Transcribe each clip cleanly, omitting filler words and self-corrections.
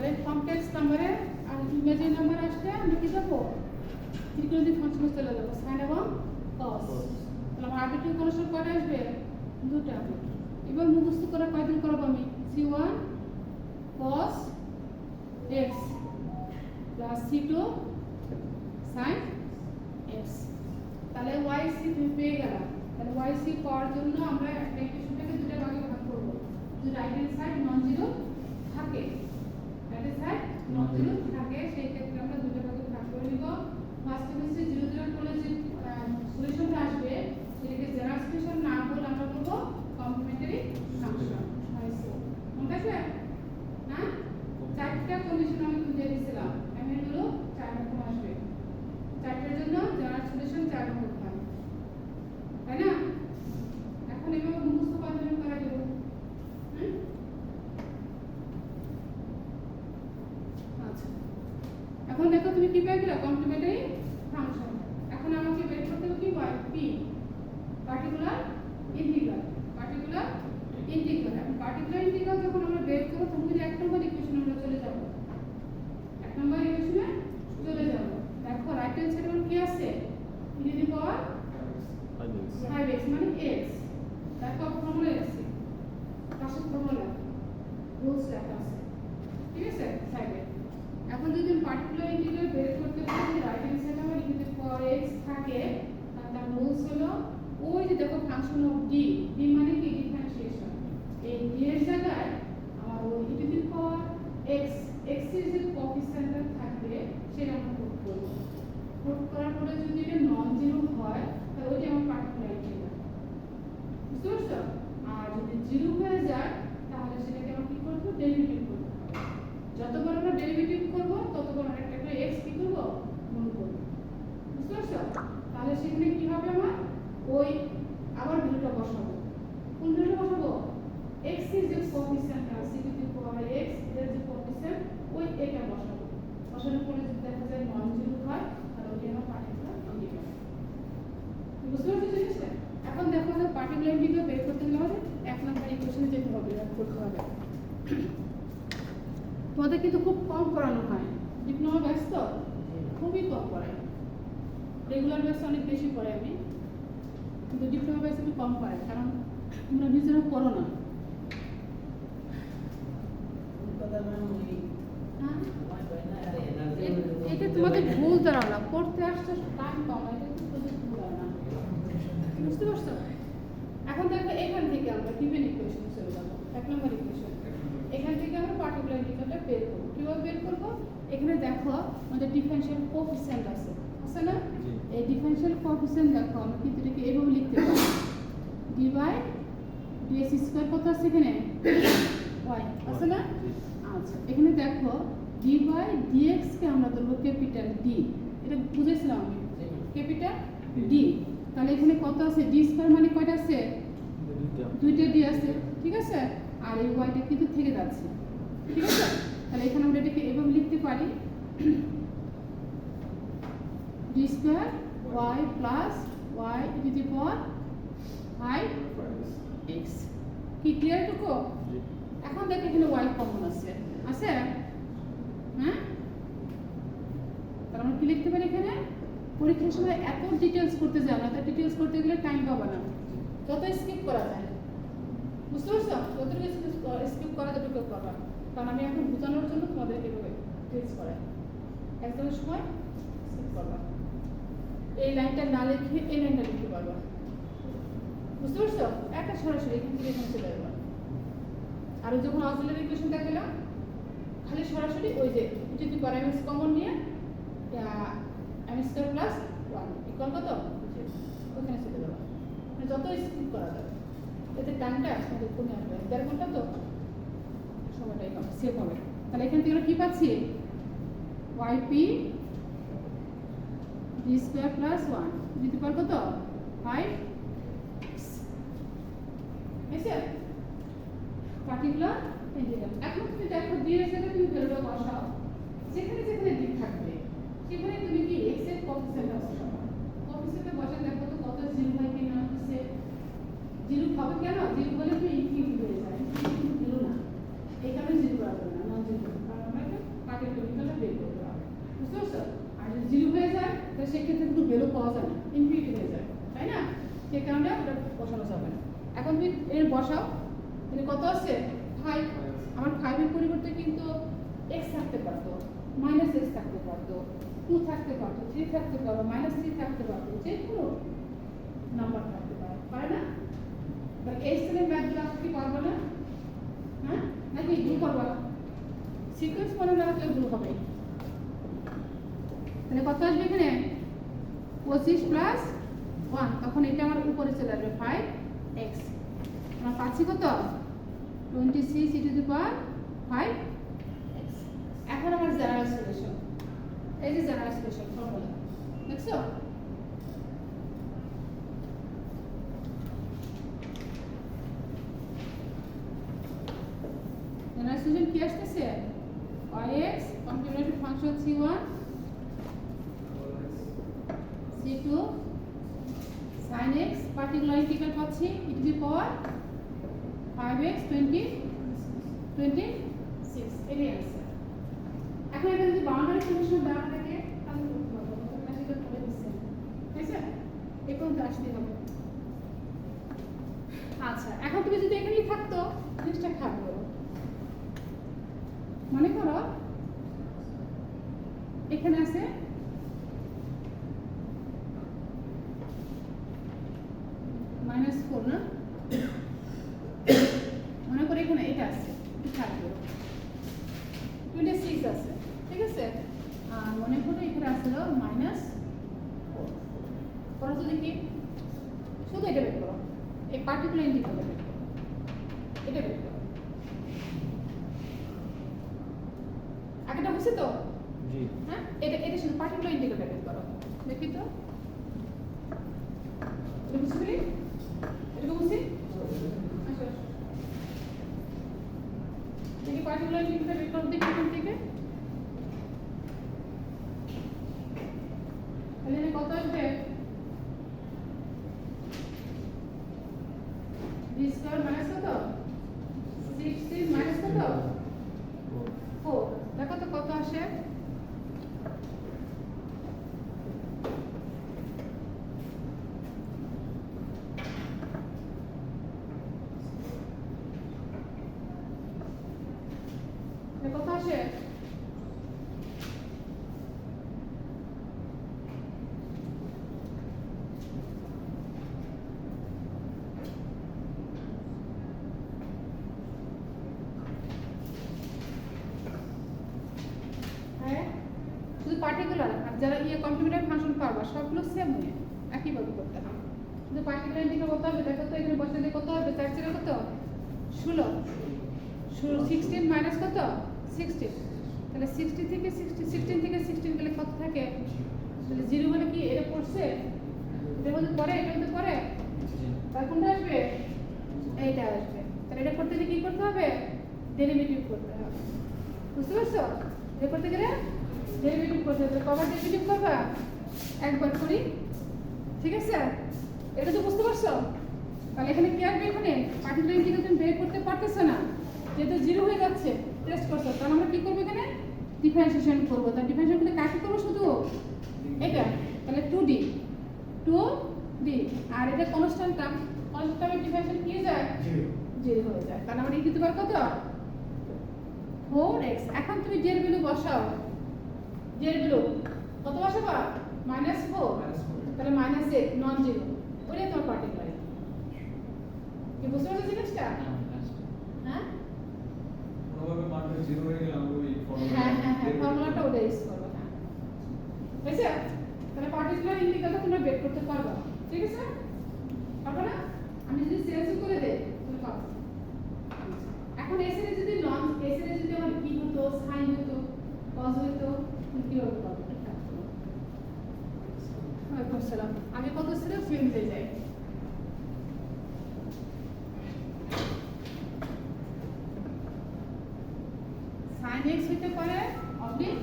তাহলে কমপ্লেক্স নাম্বারে আর imaginary number আসলে আমরা কি যাবো ত্রিকোণমিতিক ফাংশনে চলে যাবো সাইন এবং কস। তাহলে আমার আরবিট্রারি কনস্ট্যান্ট কয়টা আসবে দুটা। এবার মুখস্থ করা কয়দিন করব আমি c1 cos x plus c2 sin x। তাহলে yc তুমি পেয়ে গেল। তাহলে yc পাওয়ার জন্য আমরা একটা ইকুয়েশনটাকে দুটো ভাগে ভাগ করব। যদি right hand side non zero থাকে, right hand side non zero থাকে সেই ক্ষেত্রে আমরা দুটো ভাগে ভাগ করে নিব। ফার্স্ট হচ্ছে 0 0 করলে যে সলিউশনটা আসবে সেটাকে জেনারেল সলিউশন না বলে আমরা বলব কমপ্লিমেন্টারি ফাংশন। মনে আছে না? চারটা কন্ডিশন আমি বুঝিয়ে দিয়েছিলাম। আমি এগুলো 4 রকম আসবে। চারটার জন্য জেনারেল সলিউশন 4 রকম হয়, তাই না? এখন এভাবে মুখস্থ করার করা দেব। আচ্ছা, এখন দেখো তুমি কি পেয়ে গেলে কমপ্লিমেন্টারি ফাংশন। এখন আমাকে বের করতে হবে কি হয় P particular integral. Particular integral এবং পার্টিকুলার ইন্টিগ্রাল যখন আমরা বের করব তখন কিন্তু 1 নম্বর ইকুয়েশনে আমরা চলে যাব। 1 নম্বর ইকুয়েশনে চলে যাব। দেখো রাইট হ্যান্ড সাইডে কি আছে e two the power 5x মানে x। দেখো ফর্মুলা আছে, পাশে ফর্মুলা রুলস লেখা আছে, ঠিক আছে সাইডে। এখন যদি পার্টিকুলার ইন্টিগ্রাল বের করতে হয় রাইট হ্যান্ড সাইডে আমার e two the power x থাকে, তার রুলস হলো ওই যে দেখো ফাংশন অফ d, d মানে কি ডিফারেন্সিয়েশন। এই d এর জায়গায় আমার ওই e two the power x, x এর যে কোএফিসিয়েন্টটা থাকবে সেটা আমরা পুট করব। পুট করার পরে যদি এটা নন জিরো হয় তাহলে ওইটা আমার পার্টিকুলার ইন্টিগ্রাল, বুঝতে পারছো? আর যদি জিরো হয়ে যায় তাহলে সেটাকে আমরা কি করব ডেরিভেটিভ করব। যতবার আমরা ডেরিভেটিভ করব ততবার আমরা একটা করে x কি করব গুণ করব, বুঝতে পারছো? তাহলে সেখানে কি হবে আমার ওই আবার ভ্যালুটা বসাবো। কোন ভ্যালুটা বসাবো? x এর যে কোএফিসিয়েন্ট আছে e two the power x এর যে কোএফিসিয়েন্ট ওই এটা বসাবো। বসানোর পরে যদি দেখা যায় নন জিরো হয় তাহলে ওইটা আমার পার্টিকুলার ইন্টিগ্রাল। বুঝতে পারছো জিনিসটা? এখন দেখো যে পার্টিকুলার ইন্টিগ্রাল বের করতে গেলে আমাদের 1 নম্বর ইকুয়েশনে যেতে হবে, করতে হবে। তোমাদের কিন্তু খুব কম পড়ানো হয়। ডিপ্লোমা ব্যাচ তো খুবই কম পড়ায়, রেগুলার ব্যাচ অনেক বেশি পড়ে আমি, কিন্তু ডিপ্লোমা ব্যাচ আমি কম পড়াই কারণ তোমরা নিজেরা পড়ো না। এটা তোমাদের ভুল ধারণা, পড়তে আসছে টাইম কম, এটা কিন্তু ভুল ধারণা, বুঝতে পারছো? এখন দেখো এখান থেকে আমরা গিভেন ইকুয়েশন চলে যাব। 1 নম্বর ইকুয়েশন এখান থেকে আমরা পার্টিকুলার ইন্টিগ্রালটা বের করব। কিভাবে বের করব? এখানে দেখো আমাদের ডিফারেনশিয়াল কোএফিসিয়েন্ট আছে, আছে না? এই ডিফারেনশিয়াল কোএফিসিয়েন্ট দেখো আমরা কিন্তু এটাকে এভাবে লিখতে পারি dy dx স্কয়ার কত আছে এখানে y আছে না? আচ্ছা, এখানে দেখো dy dx কে আমরা ধরব ক্যাপিটাল D, এটা বুঝেছিলাম আমি ক্যাপিটাল D। তাহলে এখানে কত আছে d স্কয়ার মানে কয়টা আছে? দুইটা d আছে, ঠিক আছে? আর এই y টা কিন্তু থেকে যাচ্ছে, ঠিক আছে? তাহলে এখানে আমরা এটাকে এভাবে লিখতে পারি d square y plus y e two the power 5x। কি ক্লিয়ার টুকু? এখন দেখো এখানে y কমন আছে, আছে? হ্যাঁ, তাহলে আমরা কি লিখতে পারি এখানে? পরীক্ষার সময় এত ডিটেইলস করতে যাও না, তার ডিটেইলস করতে গেলে টাইম পাবে না, যত স্কিপ করা যায়, বুঝতে পারছো? যতটুকু স্কিপ করা যতটুকু করবা, কারণ আমি এখন বোঝানোর জন্য তোমাদের এভাবে টেস্ট করাই। একদমের সময় স্কিপ করবা, এই লাইনটা না লিখে এই লাইনটা লিখতে পারবা, বুঝতে পারছো? একটা সরাসরি এখান থেকে এখানে চলে যাবে। আর যখন অক্সিলারি ইকুয়েশন দেখালাম খালি সরাসরি ওই যে যদি প্যারামিটার কমন নিয়ে m স্কয়ার প্লাস 1 ইকুয়াল কত ওখানে চলে যাবে, মানে যত স্কিপ করা যাবে এতে টাইমটা আমাদের কমে আসবে। 1.5 ঘন্টা তো সময়টাই হবে, সেভ হবে। তাহলে এখান থেকে কি পাচ্ছি yp d স্কয়ার প্লাস 1 দিতে পার কত 5x, এসে পার্টিকুলার ইন্টিগ্রাল। এখন তুমি দেখো d এর জায়গায় তুমি ভ্যালুটা বসাও, যেখানে যেখানে d থাকবে সেখানে তুমি কি x এর কোএফিসিয়েন্ট বসাবে। কোএফিসিয়েন্টে বসা দেখো তো কত 0 হয় কিনা, সে 0 হবে কেন? 0 হলে তো ইনফিনিটি হয়ে যায়, কিন্তু 0 না, এই কারণে 0 করা যাবে না, নন জিরো, কারণ আমরা একটা বসাও, তাহলে কত আছে 5। আমার 5 এর পরিবর্তে কিন্তু x থাকতে পারতো, -x থাকতে পারতো, 2 থাকতে পারতো, 3 থাকতে পারতো, -3 থাকতে পারতো, যে কোনো নাম্বার থাকতে পারে, পারে না? তাহলে এই স্টাইলের ম্যাথগুলো আজকে কি পারবে না? হ্যাঁ, নাকি গ্রুপ করবা? সিকোয়েন্স মনে না রাখলে গ্রুপ হবে। তাহলে কত আসবে এখানে 25 প্লাস 1, তখন এটা আমার উপরে চলে আসবে 5x। আমরা পাচ্ছি কত 26 e to the power 5x। এখন আমার জেনারেল সলিউশন, এই যে জেনারেল সলিউশন ফর্মুলা দেখছো, জেনারেল সলিউশন কি আসতেছে y(x) complimentary function c1 c2 sin x particular integral পাচ্ছি e to the power 5x 26, এটাই आंसर। এখন এটা যদি বাউন্ডারি কন্ডিশন দেওয়া থাকে তাহলে করতে পারবো, তোমরা সেটা করে দিচ্ছি, ঠিক আছে? এই পর্যন্ত আসতে হবে। আচ্ছা, এখন তুমি যদি এখানেই থাকতো জিনিসটা খেয়াল করো, মনে করো এখানে আছে -4 না, মনে করে এখানে এটা আছে, খেয়াল করো 26 আছে, ঠিক আছে? আর মনে করো এখানে আসলো -4, করো তো দেখি, শুধু এটা বের করো, এই পার্টিকুলার ইন্টিগ্রাল বের করো, এটা বের করো। আগেটা বুঝছো তো? জি। হ্যাঁ, এটা শুধু পার্টিকুলার ইন্টিগ্রাল বের করো, দেখি তো এটা বুঝছিলি? এটা বুঝছি? আচ্ছা, দেখি পার্টিকুলার ইন্টিগ্রাল বের করো দেখি এখান থেকে, তাহলে এখানে কত আসবে b স্কয়ার মাইনাস কত 16 মাইনাস কত 4, দেখো তো কত আসে, কত আসে শুধু পার্টিকুলার, আর যারা কমপ্লিমেন্টারি ফাংশন পারবা সবগুলো সেম হয়, একইভাবে করতে হবে। শুধু পার্টিকুলার ইন্টিগ্রাল কত হবে দেখো তো, এখানে বসালে কত হবে 4 4 কত 16, 16 মাইনাস কত 16, তাহলে 16 থেকে 16 গেলে কত থাকে, তাহলে 0 মানে কি এটা পড়ছে, এটার মধ্যে পড়ে, এটার মধ্যে পড়ে, তার কোনটা আসবে এইটা আসবে, তাহলে এটা করতে গেলে কি করতে হবে ডেরিভেটিভ করতে হবে, বুঝতে পারছো? এটা করতে গেলে ডেরিভেটিভ করতে হবে, কবার ডেরিভেটিভ করবা একবার করি, ঠিক আছে? এটা তো বুঝতে পারছো? তাহলে এখানে কি আসবে, এখানে পার্টিকুলার ইন্টিগ্রাল তুমি বের করতে পারতেছ না, যেহেতু 0 হয়ে যাচ্ছে টেস্ট করছো, তাহলে আমরা কি করব এখানে ডিফারেন্সিয়েশন করব, তাহলে ডিফারেন্সিয়েশন করতে কাকে করব শুধু এটা, তাহলে 2d আর এটা কনস্ট্যান্ট টার্ম, কনস্ট্যান্ট টার্মের ডিফারেন্সিয়েশন কি হয়ে যায় 0 হয়ে যায়, তাহলে আমরা লিখতে পারি কত 4x। এখন তুমি d এর ভ্যালু বসাও, d এর ভ্যালু কত বসাবা -4, তাহলে -8 নন জিরো, ওইটাই তোমার পার্টিকুলার, কি বুঝতে পারছো জিনিসটা? হ্যাঁ কোনোভাবে মানটা 0 হয়ে গেলে আমরা ওই হ্যাঁ ফর্মুলাটা ওটা ইউজ করব, হ্যাঁ বুঝছো? তাহলে পার্টিকুলার ইন্টিগ্রালটা তোমরা বের করতে পারবা, ঠিক আছে? পারবে না? আমি যদি সিরিয়াসলি করে দেই তুমি পারবে। এখন এস এর যদি নন এস এর যদি আমার কি হতো সাইন হতো কস হতো কিভাবে পাবো? ওয়ালাইকুম আসসালাম, আমি কত ছিল ফিল্মে যাই, sin x হতে পারে অবলিক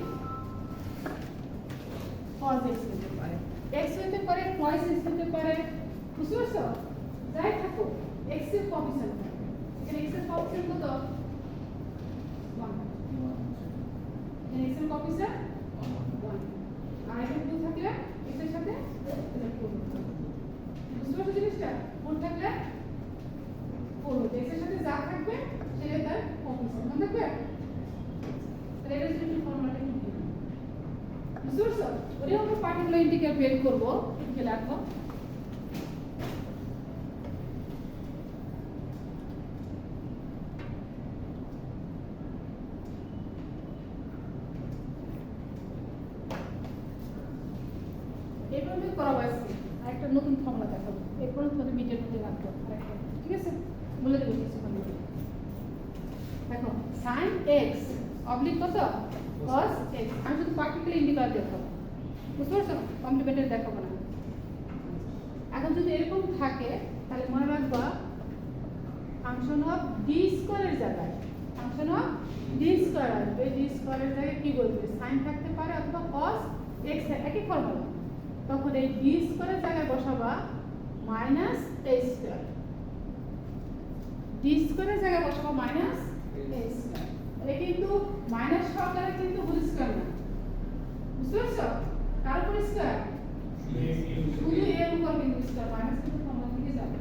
cos x হতে পারে, x হতে পারে cos x হতে পারে, বুঝতে পারছো? যাই থাকো x এর কোএফিসিয়েন্ট থাকবে, এখানে x এর কোএফিসিয়েন্ট কত 1, এখানে x এর কোএফিসিয়েন্ট 1, আর এখানে 2 থাকলে x এর সাথে এটা 4, বুঝতে পারছো জিনিসটা? 4 থাকলে 4 থাকবে? তাহলে এটা যদি ফর্মুলাটা কি হবে? বুঝতে পারছো? ওরে আমরা পার্টিকুলার ইন্টিগ্রাল বের করব, লিখে রাখো। এরপর আমি করা হয়েছে আরেকটা নতুন ফর্মুলা দেখাবো, এরপর তোমাদের মিটের মধ্যে রাখবো আরেকটা, ঠিক আছে? বলে দেবো কিছুক্ষণ পরে। দেখো sin x অবলিক কত cos x, আমি শুধু পার্টিকুলার ইন্টিগ্রাল দেখাবো, বুঝতে পারছো? কমপ্লিমেন্টারি দেখাবো না। এখন যদি এরকম থাকে তাহলে মনে রাখবা ফাংশন অফ ডি স্কয়ারের জায়গায় ফাংশন অফ ডি স্কয়ার আসবে, ডি স্কয়ারের জায়গায় কি বলবে? sin থাকতে পারে অথবা cos x, একই ফর্মুলা। তখন এই ডি স্কয়ারের জায়গায় বসাবা মাইনাস a স্কয়ার, ডি স্কয়ারের জায়গায় বসাবা মাইনাস a স্কয়ার। এটা কিন্তু মাইনাস সহকারে কিন্তু হোল স্কয়ার না, বুঝতে পারছো? কার উপর স্কয়ার? শুধু এর উপর কিন্তু স্কয়ার, মাইনাস কিন্তু ফর্মুলা থেকে যাবে।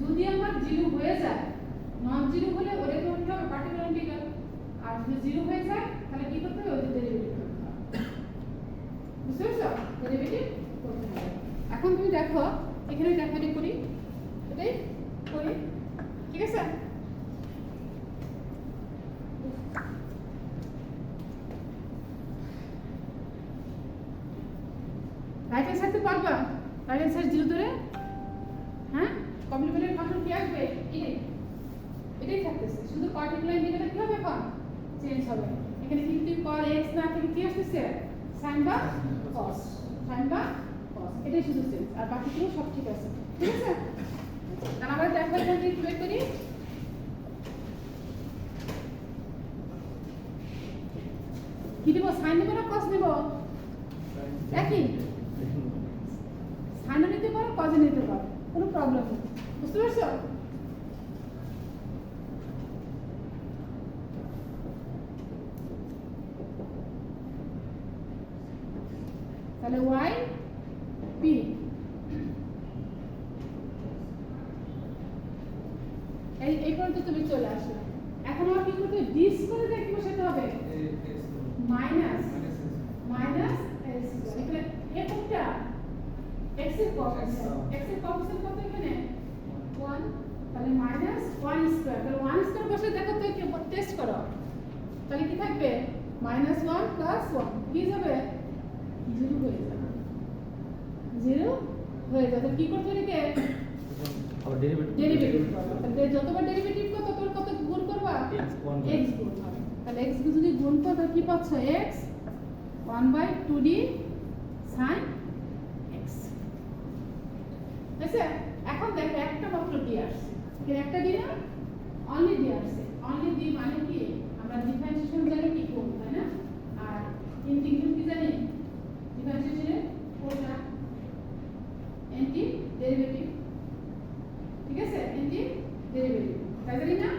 যদি আমার জিরো হয়ে যায়, নন জিরো হলে ওরে করতে হবে পার্টিকুলার ইন্টিগ্রাল, আর যদি জিরো হয়ে যায় তাহলে কি করতে হবে? ওই ডেরিভেটিভ করতে হবে, বুঝতে পারছো? ডেরিভেটিভ করতে হবে। এখন তুমি দেখো এখানে দেখো এটা করি, এটাই করি, ঠিক আছে? রাইট হ্যান্ড সাইড পারবা? রাইট হ্যান্ড সাইড জিরো ধরে, হ্যাঁ, কমপ্লিমেন্টারি ফাংশন কি আসবে? এটাই থাকতেছে, শুধু পার্টিকুলার ইন্টিগ্রাল কি হবে? এখন চেঞ্জ হবে। এখানে কিন্তু cos x না থেকে কি আসতেছে? sin বা cos, sin বা cos, এটাই শুধু চেঞ্জ, আর বাকিগুলো সব ঠিক আছে, ঠিক আছে? তাহলে আমরা দেখো এখান থেকে বের করি। কি দেব? sin দেব না cos দেব? একই, sin নিতে পারো cos নিতে পারো, কোনো প্রবলেম নেই, বুঝতে পারছো? তাহলে y p এই পর্যন্ত তুমি চলে আসলে। এখন আমার কি করতে হবে? ডি স্কয়ারে দেখি বসাতে হবে মাইনাস মাইনাস a স্কয়ার। এখানে a কোনটা? x এর কোএফিসিয়েন্ট, x এর কোএফিসিয়েন্ট কত এখানে? 1, তাহলে মাইনাস 1 স্কয়ার। তাহলে 1 স্কয়ার বসে দেখো তো কি টেস্ট করো, তাহলে কি থাকবে? মাইনাস 1 প্লাস 1 কি যাবে? 0 হয়ে যাবে, 0 হয়ে যাবে। কি করতে হবে? আবার ডেরিভেটিভ ডেরিভেটিভ করবা। তাহলে যতবার ডেরিভেটিভ করবে ততবার কত গুণ করবা? x গুণ হবে। তাহলে x যদি গুণ করো তাহলে কি পাচ্ছ? x 1/2d sin x, আচ্ছা? এখন দেখো একটা মাত্র d আসছে, এখানে একটা d না, অনলি d আসছে। অনলি d মানে কি? আমরা ডিফারেন্সিয়েশন জানি কি গুণ, তাই না? আর ইন্টিগ্রেশন কি জানি? ডিফারেন্সিয়েশনের কোনটা? অ্যান্টি ডেরিভেটিভ, ঠিক আছে? অ্যান্টি ডেরিভেটিভ, তাই জানি না?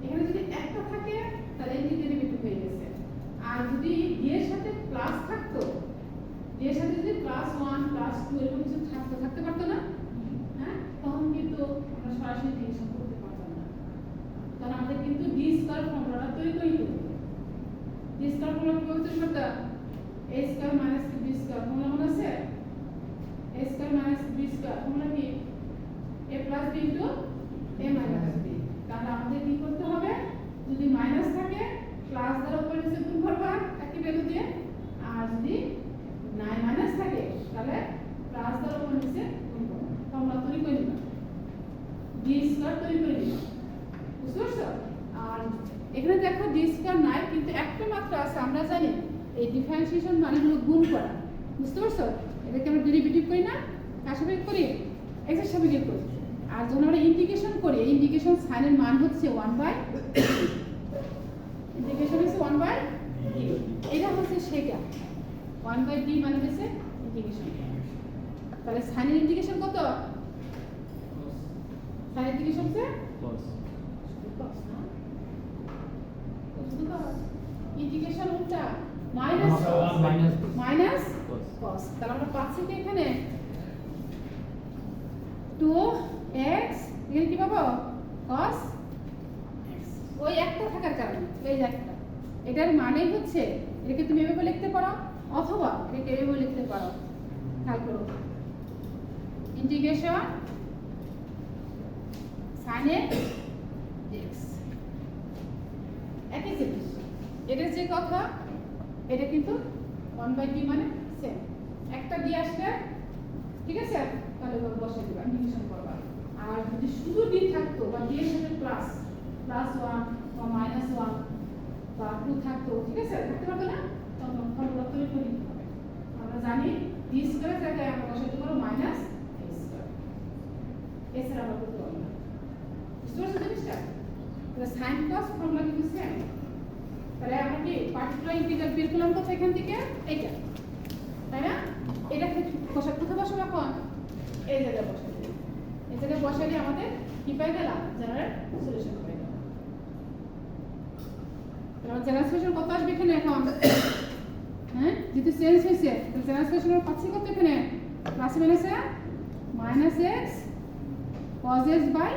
এখানে যদি একটা থাকে তাহলে অ্যান্টি ডেরিভেটিভ হয়ে গেছে। আর যদি d এর সাথে প্লাস থাকতো, d এর সাথে যদি প্লাস 1 প্লাস 2 এরকম কিছু থাকতে পারতো না, হ্যাঁ, তখন কিন্তু আমরা সরাসরি ইন্টিগ্রেশন করতে পারতাম না। তখন আমাদের কিন্তু d স্কয়ার ফর্মুলাটা তৈরি করতে হবে। d স্কয়ার ফর্মুলা কি বলতে শব্দ? a square minus b square formula মনে আছে? a square minus b square formula কি? a plus b into a minus b। তাহলে আমাদের কি করতে হবে? যদি মাইনাস থাকে প্লাস দ্বারা উপরে নিচে গুণ করবা একই ভ্যালু দিয়ে, আর যদি নাই মাইনাস থাকে তাহলে প্লাস দ্বারা উপরে নিচে গুণ করবা। ফর্মুলা তৈরি করে নিবা, d স্কয়ার তৈরি করে নিবা, বুঝতে পারছো? আর এখানে দেখো d স্কয়ার নাই, কিন্তু একটা মাত্র আছে, আমরা জানি এই ডিফারেন্সিয়েশন মানে হলো গুণ করা, বুঝতে পারছো? এটাকে আমরা ডেরিভেটিভ করি না, কার সাথে করি? x এর সাথে করি। আর যখন আমরা ইন্টিগ্রেশন করি, ইন্টিগ্রেশন সাইনের মান হচ্ছে 1/, ইন্টিগ্রেশন হচ্ছে 1/d, এটা হচ্ছে সেটা 1/d মানে হচ্ছে ইন্টিগ্রেশন। তাহলে সাইনের ইন্টিগ্রেশন কত? সাইনের ইন্টিগ্রেশন হচ্ছে cos cos না, শুধু cos। ইন্টিগ্রেশন উল্টা মাইনাস মাইনাস cos। তাহলে আমরা পাচ্ছি কি এখানে 2x, এখানে কি পাবো? cos ওই একটা থাকার কারণে এই যে একটা এটার মানে হচ্ছে এটাকে তুমি এভাবে লিখতে পারো অথবা এটাকে এভাবে লিখতে পারো খেয়াল করো ইন্টিগ্রেশন sin x একই জিনিস এটার যে কথা এটা কিন্তু 1/d মানে সেম একটা দিয়ে আসলে ঠিক আছে তাহলে ওটা বসে দিবা ইন্টিগ্রেশন করবা আর যদি শুধু d থাকতো বা d এর সাথে প্লাস 1 বা -1 বা 2 থাকতো ঠিক আছে থাকতে পারতো না তখন ফর্মুলা তৈরি করে নিতে হবে আমরা জানি d স্কয়ার জায়গায় আমরা বসাতে পারো -a স্কয়ার এছাড়া আমরা করতে পারবো না বুঝতে পারছো জিনিসটা তাহলে সাইন কস ফর্মুলা কিন্তু সেম তাহলে আমরা কি পার্টিকুলার ইন্টিগ্রাল বের করলাম কোথা এখান থেকে এইটা তাই না এটা কোথায় বসাবো এখন এই জায়গায় বসাবো এই জায়গায় বসালে আমাদের কি পাই গেলাম জেনারেল সলিউশন পাই গেলাম তাহলে জেনারেল সলিউশন কত আসবে এখানে এখন হ্যাঁ যেহেতু চেঞ্জ হয়েছে তাহলে জেনারেল সলিউশন পাচ্ছি কত এখানে প্লাস মাইনাসে x cos x by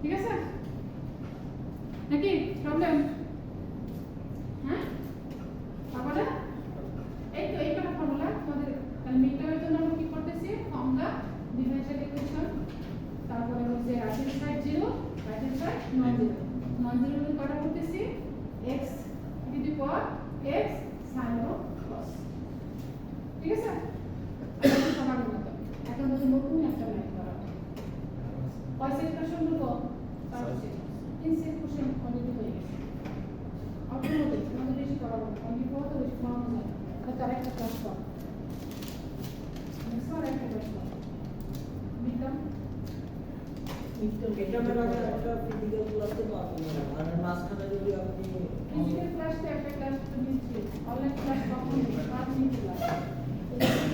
ঠিক আছে নাকি প্রবলেম হ্যাঁ তারপরে এই তো এই কটা ফর্মুলা তোমাদের তাহলে মিডটার্মের জন্য আমরা কি করতেছি ফর্মুলা ডিফারেনশিয়াল ইকুয়েশন তারপরে হচ্ছে right hand side 0 right hand side non zero এর কটা করতেছি x to the power x sin of cos ঠিক আছে এটা সমান মতো এখন যদি নতুন একটা লাইন করা কয় সেট কোশ্চেন করব পারছি তিন সেট কোশ্চেন অলরেডি হয়ে গেছে অটোমেটিক আমাদের বেশি করাবো অনেক কত বেশি করানো যায় তার একটা ক্লাস কর নেক্সট আর একটা ক্লাস কর বিকম এটা মানে একটা ফিজিক্যাল ক্লাস তো পাবেন না আর মাঝখানে যদি আপনি ফিজিক্যাল ক্লাসে একটা ক্লাস তো দিচ্ছি অনলাইন ক্লাস কখন 5 মিনিট ক্লাস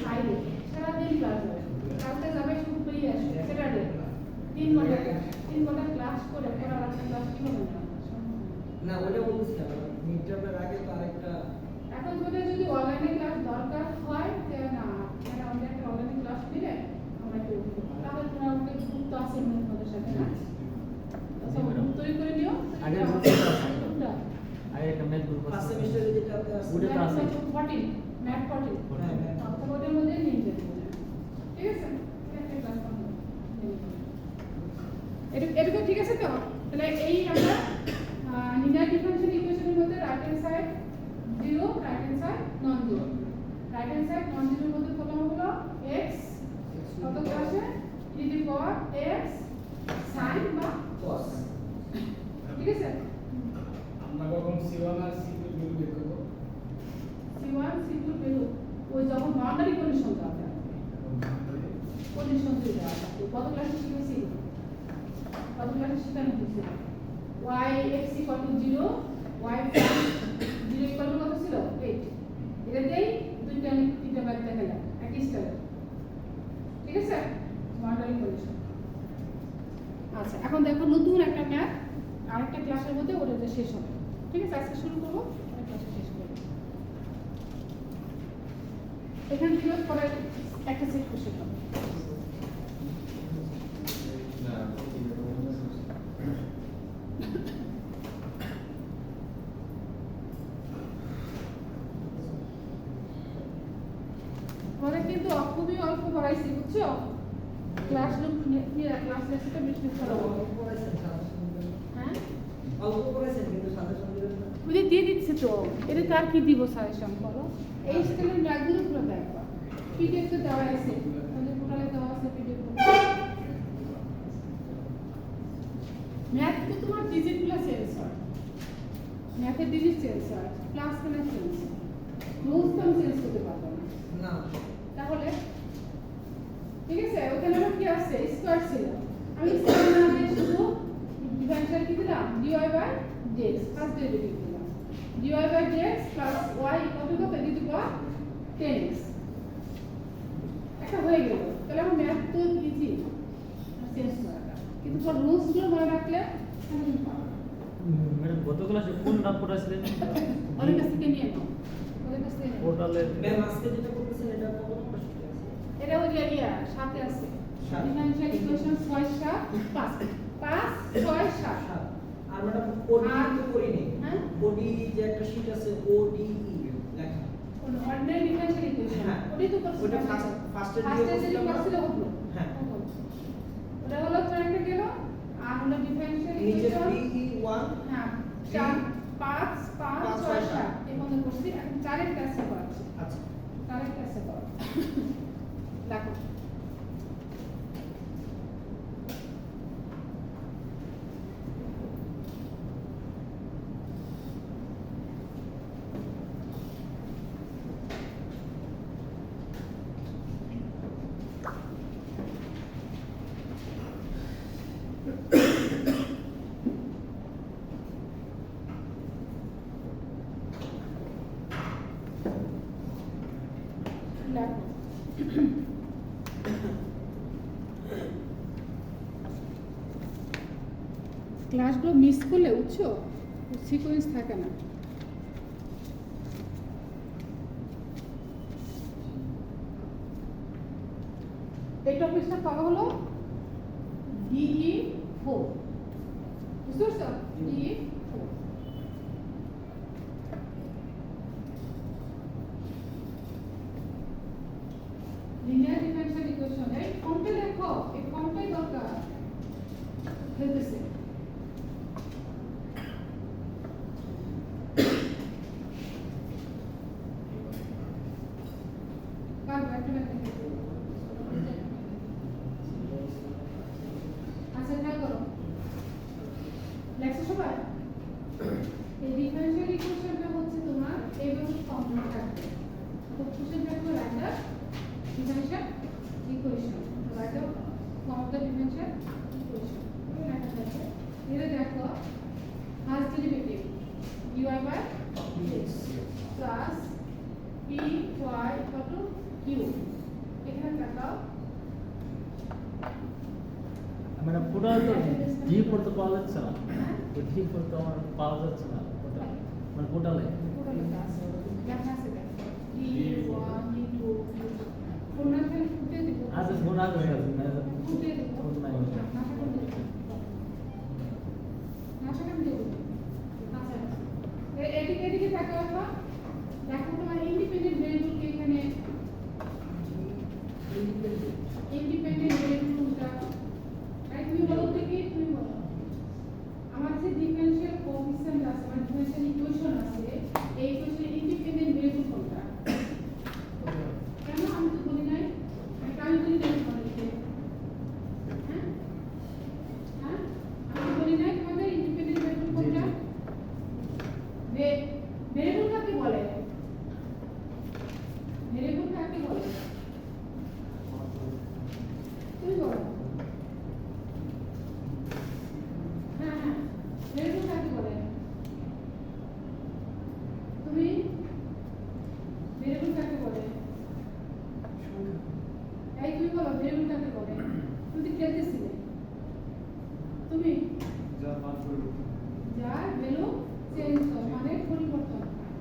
ফ্রাইডে সারা দিন ক্লাস হবে কালকে যাবে শুক্রবার আসবে স্যাটারডে 3 ঘন্টা ক্লাস করে পড়া রাখতে ক্লাস কি হবে না ওটা বলছিলাম মিডটার্মের আগে তো আরেকটা এখন যদি অনলাইনে ক্লাস দরকার হয় তাহলে না মানে আমাদের একটা অনলাইনে ক্লাস দিলে আমরা একটু তাহলে তোমরা আমাকে গ্রুপ তো আছে তোমাদের সাথে না আচ্ছা গ্রুপ তৈরি করে নিও আগে আগে গ্রুপটা আগে একটা ম্যাথ গ্রুপ ফার্স্ট আছে সেমিস্টারে যেটা আপনি ওটা তো আছে 14 ম্যাথ 14 হ্যাঁ হ্যাঁ তারপর ওটার মধ্যে নিয়ে যাবে ঠিক আছে একটা ক্লাস করব এটা ঠিক আছে তো তাহলে এই আমরা লিনিয়ার ডিফারেনশিয়াল ইকুয়েশনের মধ্যে right hand side 0 right hand side non zero right hand side নন জিরোর মধ্যে কত হলো x কত আসে e two the power x sin বা cos ঠিক আছে আমরা কখন C1 আর C2 ভ্যালু বের করব c1 c2 ভ্যালু ওই যখন বাউন্ডারি কন্ডিশন দেওয়া থাকে কন্ডিশন দিয়ে দেওয়া থাকে কত ক্লাসে শিখেছি কত ক্লাসে শেখানো হয়েছিল y x equal to 0 y prime 0 equal to কত ছিল 8 এটাতেই তিনটা ম্যাথ দেখালাম একই স্টাইল ঠিক আছে বাউন্ডারি কন্ডিশন আচ্ছা এখন দেখো নতুন একটা ম্যাথ আরেকটা ক্লাসের মধ্যে ওটা শেষ হবে ঠিক আছে আজকে শুরু করব আরেকটা ক্লাসে শেষ করব এখান থেকে পরে একটা সেট কোশ্চেন হবে পরে কিন্তু খুবই অল্প পড়াইছি বুঝছো ক্লাস রুম ক্লাস লেসটা বেশি পড়াবো অল্প পড়াইছেন সাথে সঙ্গে হ্যাঁ অল্প পড়াইছেন কিন্তু সাথে সঙ্গে বুঝে দিয়ে দিচ্ছে তো এটা কার কি দিব সাজেশন বলো এই স্কেলের ব্যাগগুলো পুরো দেখবা পিডিএফ তো দেওয়া আছে আমাদের পোর্টালে দেওয়া আছে পিডিএফ ম্যাথ তো তোমার ডিজিটগুলো চেঞ্জ হয় ম্যাথের ডিজিট চেঞ্জ হয় ক্লাস কেন চেঞ্জ নোটস তো আমি চেঞ্জ করতে পারবো না না তাহলে ঠিক আছে ওখানে আমার কি আছে স্কয়ার ছিল আমি স্কয়ার না দিয়ে শুধু ডিফারেনশিয়াল কি দিলাম dy by dx first derivative দিলাম dy by dx plus y কত কত দিতে পার 10x একটা হয়ে গেল তাহলে আমার ম্যাথ তো ইজি চেঞ্জ করাটা কিন্তু পর রুলস গুলো মনে রাখলে আমি পারবো ম্যাডাম গত ক্লাসে কোন নাম পড়াছিলেন ওদের কাছ থেকে নিয়ে নাও ওদের কাছ থেকে নিয়ে নাও। পোর্টালে ম্যাম আজকে যেটা করতেছেন এটা কত নম্বর শিখতে আছে এটা ওই ইয়া সাথে আছে সাত। ডিফারেনশিয়াল ইকুয়েশন 6 7 5 5 6 7 সাত। আর ম্যাডাম ওডি আর- তো করিনি হ্যাঁ? ওডি যে একটা শীট আছে ওডিই লেখা কোন অর্ডিনারি ডিফারেনশিয়াল ইকুয়েশন হ্যাঁ। ওটাই তো করছি ওটা ফার্স্টে ফার্স্টে দিয়ে যে করছিলাম না? করছিল ওগুলো হ্যাঁ। ওটা হলো ট্রাইতে গেল আর হলো ডিফারেনশিয়াল নিচে ইকুয়েশন DE1 হ্যাঁ 4 5 5 6 7 এই মধ্যে করছি এখন চারের ক্লাসে করাচ্ছি আচ্ছা চারের ক্লাসে কর দেখো দেখো ক্লাসগুলো মিস করলে বুঝছো সিকোয়েন্স থাকে না এই টপিকটা পাওয়া হলো DE4 বুঝতে পারছো DE4 লিনিয়ার ডিফারেনশিয়াল ইকুয়েশন এই ফর্মটা দেখো এই ফর্মটাই দরকার খেলতেছে কার ব্যাটারি আচ্ছা ট্রাই করো লেখছো সবাই এই ডিফারেনশিয়াল ইকুয়েশনটা হচ্ছে তোমার এইভাবে ফর্মুলা থাকবে তো কোশ্চেন থাকবে writer differential equation write out form of the differential equation লেখা থাকবে এটা দেখো first derivative dy by dx plus py equal to q এখানে তাকাও মানে পুরো তো ডি ফোর তো পাওয়া যাচ্ছে না তো ডি ফোর তো আমার পাওয়া যাচ্ছে না ওটা মানে টোটালে পুরো লেখা আছে লেখা আছে দেখো d1 d2 কোনটা খালি ফুটে দিব আচ্ছা গোনা করে আছে না ফুটে দিব কোন নাই ওটা এদিকে এদিকে তাকাও তো দেখো তোমার ইন্ডিপেন্ডেন্ট ভেরিয়েবল কে এখানে ইন্ডিপেন্ডেন্ট ভেরিয়েবল কোনটা তাই তুমি বলো তো কি তুমি বলো আমার যে ডিফারেনশিয়াল কোএফিসিয়েন্ট আছে মানে ডিফারেনশিয়াল ইকুয়েশন আছে এই ইকুয়েশনের ইন্ডিপেন্ডেন্ট ভেরিয়েবল কোনটা কেন আমি তো বলি নাই আমি বলি নাই তোমাদেরকে হ্যাঁ হ্যাঁ আমি বলি নাই তোমাদের ইন্ডিপেন্ডেন্ট ভেরিয়েবল কোনটা ভেরিয়েবল কাকে বলে ভেরিয়েবল কাকে বলে তুমি বলো হ্যাঁ হ্যাঁ ভেরিয়েবল কাকে বলে তুমি ভেরিয়েবল কাকে বলে এই তুমি বলো ভেরিয়েবল কাকে বলে তুমি তো খেলতেছিলে তুমি যার ভ্যালু চেঞ্জ হয় মানে পরিবর্তন হয়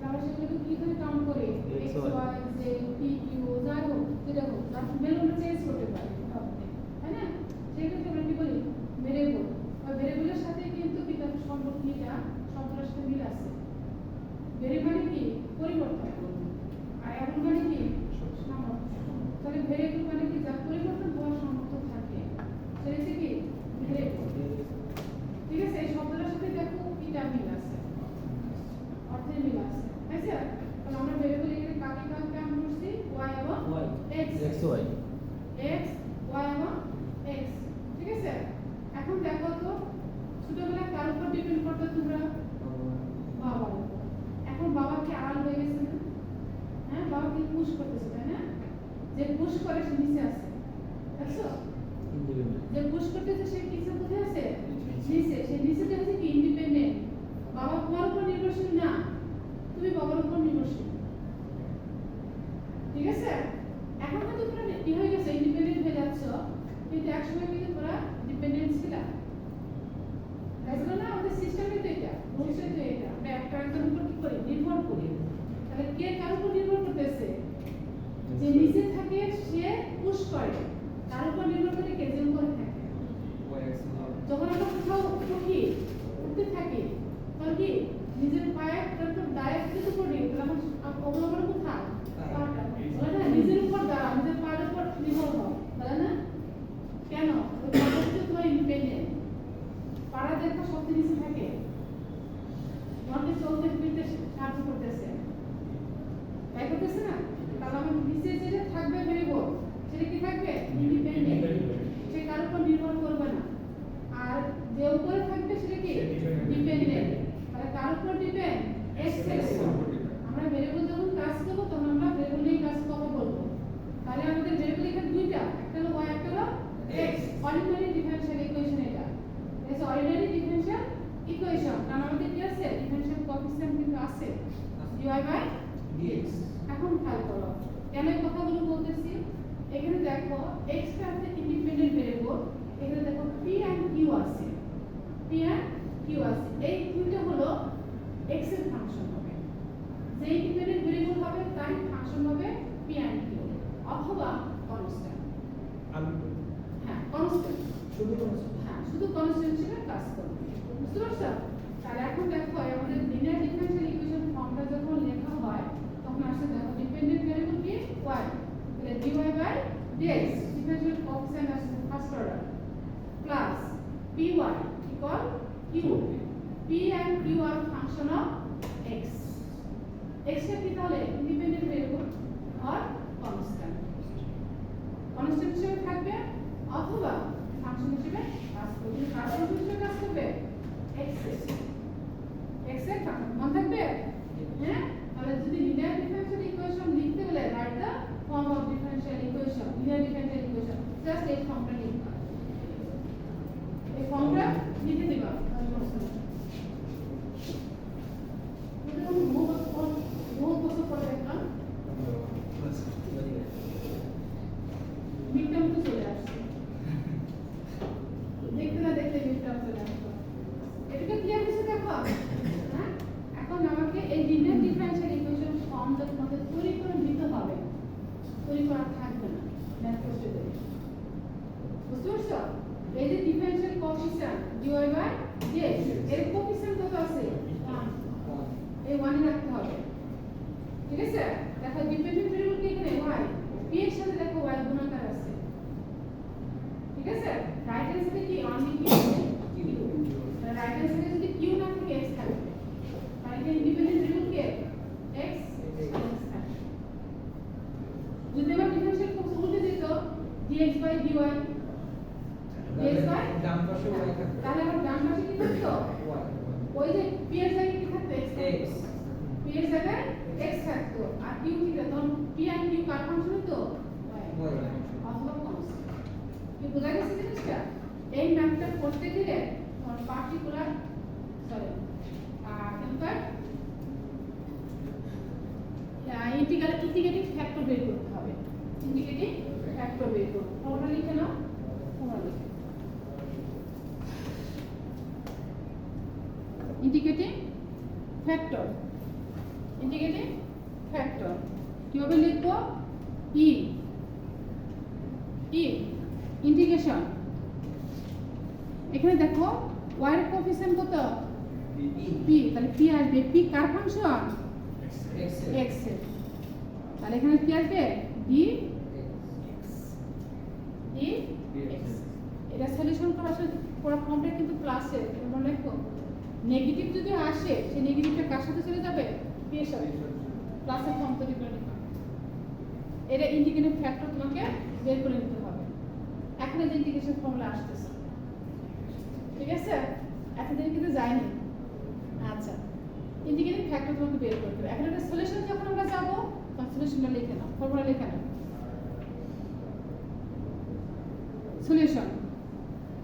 তাহলে সেগুলোকে কি করে কাউন্ট করে X, x Y, y z p q যাই হোক যেটা হোক তার ভ্যালুটা চেঞ্জ করতে পারে তাই না সেক্ষেত্রে আমরা কি বলি ভেরিয়েবল ওই ভেরিয়েবলের সাথে কিন্তু বিকাশ সম্পর্ক এটা শব্দটার সাথে মিল আছে ভেরিয়েবল মানে কি পরিবর্তন আর এমন মানে কি সামর্থ্য তাহলে ভেরিয়েবল মানে কি যা পরিবর্তন হওয়ার সামর্থ্য থাকে সেটা হচ্ছে কি ভেরিয়েবল ঠিক আছে এই শব্দটার সাথে দেখো এটা মিল আছে অর্থের মিল আছে আচ্ছা তাহলে আমরা ভেরিয়েবল এখানে কাকে কাকে আমরা করছি y এবং Y, x x y x y এবং x ঠিক আছে এখন দেখো তো ছোটবেলায় কার উপর ডিপেন্ড করতে তোমরা বাবার উপর এখন বাবা কি আড়াল হয়ে গেছে না হ্যাঁ বাবা কি পুশ করতেছে তাই না যে পুশ করে সে নিচে আছে দেখছো ইন্ডিপেন্ডেন্ট যে পুশ করতেছে সে কিসে কোথায় আছে নিচে সে নিচেতে হচ্ছে কি ইন্ডিপেন্ডেন্ট বাবা তোমার উপর নির্ভরশীল না তুমি বাবার উপর নির্ভরশীল ঠিক আছে এখন তো তোমরা কি হয়ে গেছে ইন্ডিপেন্ডেন্ট হয়ে যাচ্ছ কিন্তু একসময় কিন্তু তোমরা ডিপেন্ডেন্ট ছিলা তাই জন্য না আমাদের সিস্টেমে তো এটা রুলসে তো এটা আমরা একটা একজনের উপর কি করি নির্ভর করি তাহলে কে কার উপর নির্ভর করতেছে যে নিচে থাকে সে সে পুশ করে, তার উপর নির্ভর করে কে যে উপরে থাকে। যখন আমরা কোথাও উঠি, উঠতে থাকি, তখন কি নিজের পায়ের যখন ডাইরেক্ট যদি পড়ি, তখন অবলম্বন কোথায়? পাটা। বলে না নিজের উপর দাঁড়া, নিজের পায়ের উপর নির্ভর হও, বলে না? কেন? ওই পাটা হচ্ছে তোমার ইন্ডিপেন্ডেন্ট। পাড়া দেখা শক্তি নিচে থাকে, তোমাকে চলতে ফিরতে সাহায্য করতেছে, তাই করতেছে না? তাহলে আমার নিচে যেটা থাকবে ভেরিয়েবল, সেটা কি থাকবে? ইন্ডিপেন্ডেন্ট। সে কার উপর নির্ভর করবে না। আর যে উপরে থাকবে সেটা কি? ডিপেন্ডেন্ট। তাহলে কার উপর ডিপেন্ড? এক্স এর উপর। আমরা ভেরিয়েবল যখন কাজ করব তখন আমরা ভেরিয়েবল নিয়ে কাজ কথা বলবো। তাহলে আমাদের ভেরিয়েবল এখানে দুইটা, একটা হলো y, একটা হলো x। অর্ডিনারি ডিফারেনশিয়াল ইকুয়েশন এটা। এটা অর্ডিনারি ডিফারেনশিয়াল ইকুয়েশন। কারণ আমাদের কি আছে? ডিফারেনশিয়াল কোএফিসিয়েন্ট কিন্তু আছে dy বাই dx। এখন খেয়াল করো কেন এই কথাগুলো বলতেছি। এখানে দেখো x টা আছে ইন্ডিপেন্ডেন্ট ভেরিয়েবল, এখানে দেখো p and q আছে, p and q আছে। এই দুইটা হলো x এর ফাংশন হবে। যে ইন্ডিপেন্ডেন্ট ভেরিয়েবল হবে তার ফাংশন হবে p and q অথবা কনস্ট্যান্ট। হ্যাঁ কনস্ট্যান্ট, শুধু কনস্ট্যান্ট। হ্যাঁ শুধু কনস্ট্যান্ট হিসেবে কাজ করবে। বুঝতে পারছো? তাহলে এখন দেখো আমাদের লিনিয়ার ডিফারেনশিয়াল ইকুয়েশন ফর্মটা যখন লেখা হয় তখন আসে দেখো ডিপেন্ডেন্ট ভেরিয়েবল কি y, তাহলে dy by dx differential coefficient আসে first order plus py equal q, p and q আর ফাংশন অফ x। x টা কি তাহলে ইন্ডিপেন্ডেন্ট ভেরিয়েবল আর কনস্ট্যান্ট, কনস্ট্যান্ট হিসেবে থাকবে অথবা ফাংশন হিসেবে কাজ করবে। কার ফাংশন হিসেবে কাজ করবে? x এর ফাংশন মনে থাকবে? হ্যাঁ, তাহলে যদি লিনিয়ার ডিফারেনশিয়াল ইকুয়েশন লিখতে গেলে write the form of differential equation, linear differential equation just এই ফর্মটা লিখবা, এই ফর্মটা লিখে দিবা। বহুত বছর পরে দেখলাম মিডটার্ম তো চলে আসছে, দেখতে না দেখতে মিডটার্ম চলে আসছে। এটা ক্লিয়ার হয়েছে দেখো? হ্যাঁ, এখন আমাকে এই লিনিয়ার ডিফারেনশিয়াল ইকুয়েশন ফর্মটা তোমাদের তৈরি করে দিতে হবে, তৈরি করা থাকবে না ম্যাথ করতে দেবে। বুঝতে পারছো? এই যে differential coefficient dy by dx এর কোএফিসিয়েন্ট কত আছে? 1। এই 1 রাখতে হবে, ঠিক আছে? দেখো ডিপেন্ডেন্ট ভেরিয়েবল কি এখানে y, p এর সাথে দেখো y গুণাকার আছে, ঠিক আছে? রাইট হ্যান্ড সাইডে কি অনলি কি রাইট হ্যান্ড সাইডে যদি q না থাকে x থাকবে, তাহলে কি ইন্ডিপেন্ডেন্ট ভেরিয়েবল কি x থাকবে। যদি আমরা ডিফারেনশিয়াল কোএফিসিয়েন্ট উল্টে দিত dx by dy, dx by ডান পাশে y থাকবে। তাহলে আমার ডান পাশে কি থাকতো? y। ওই যে p এর জায়গায় কি থাকতো? x x। p এর জায়গায় x থাকতো আর q কি তখন p and q car function হতো? y। অথবা কনস্ট্যান্ট। কি বোঝা গেছে জিনিসটা? এই ম্যাথটা করতে গেলে তোমার পার্টিকুলার ইন্টিগ্রেটিং ফ্যাক্টর বের করতে হবে। ইন্টিগ্রেটিং ফ্যাক্টর বের করো, তোমরা লিখে নাও, তোমরা লিখে ইন্টিগ্রেটিং ফ্যাক্টর। ইন্টিগ্রেটিং ফ্যাক্টর কিভাবে লিখবো? ই ইন্টিগ্রেশন। এখানে দেখো y এর কোএফিসিয়েন্ট কত? p, তাহলে p আসবে। p কার ফাংশন? x এর। তাহলে এখানে কি আসবে? dx। এটা সলিউশন করা আসলে পুরো ফর্মটা কিন্তু প্লাসে, মনে রাখো নেগেটিভ যদি আসে সেই নেগেটিভটা কার সাথে চলে যাবে? p এর সাথে। প্লাসের ফর্ম তৈরি করে নিবা। এটা ইন্টিগ্রেটিং ফ্যাক্টর তোমাকে বের করে নিতে হবে। এখন এই ইন্টিগ্রেশন ফর্মুলা আসতেছে, ঠিক আছে? এতদিন কিন্তু যায়নি। আচ্ছা, ইন্টিগ্রেটিং ফ্যাক্টর তোমাকে বের করতে হবে। এখন এটা সলিউশন যখন আমরা যাব তখন সলিউশনটা লিখে নাও, ফর্মুলা লিখে নাও। সলিউশন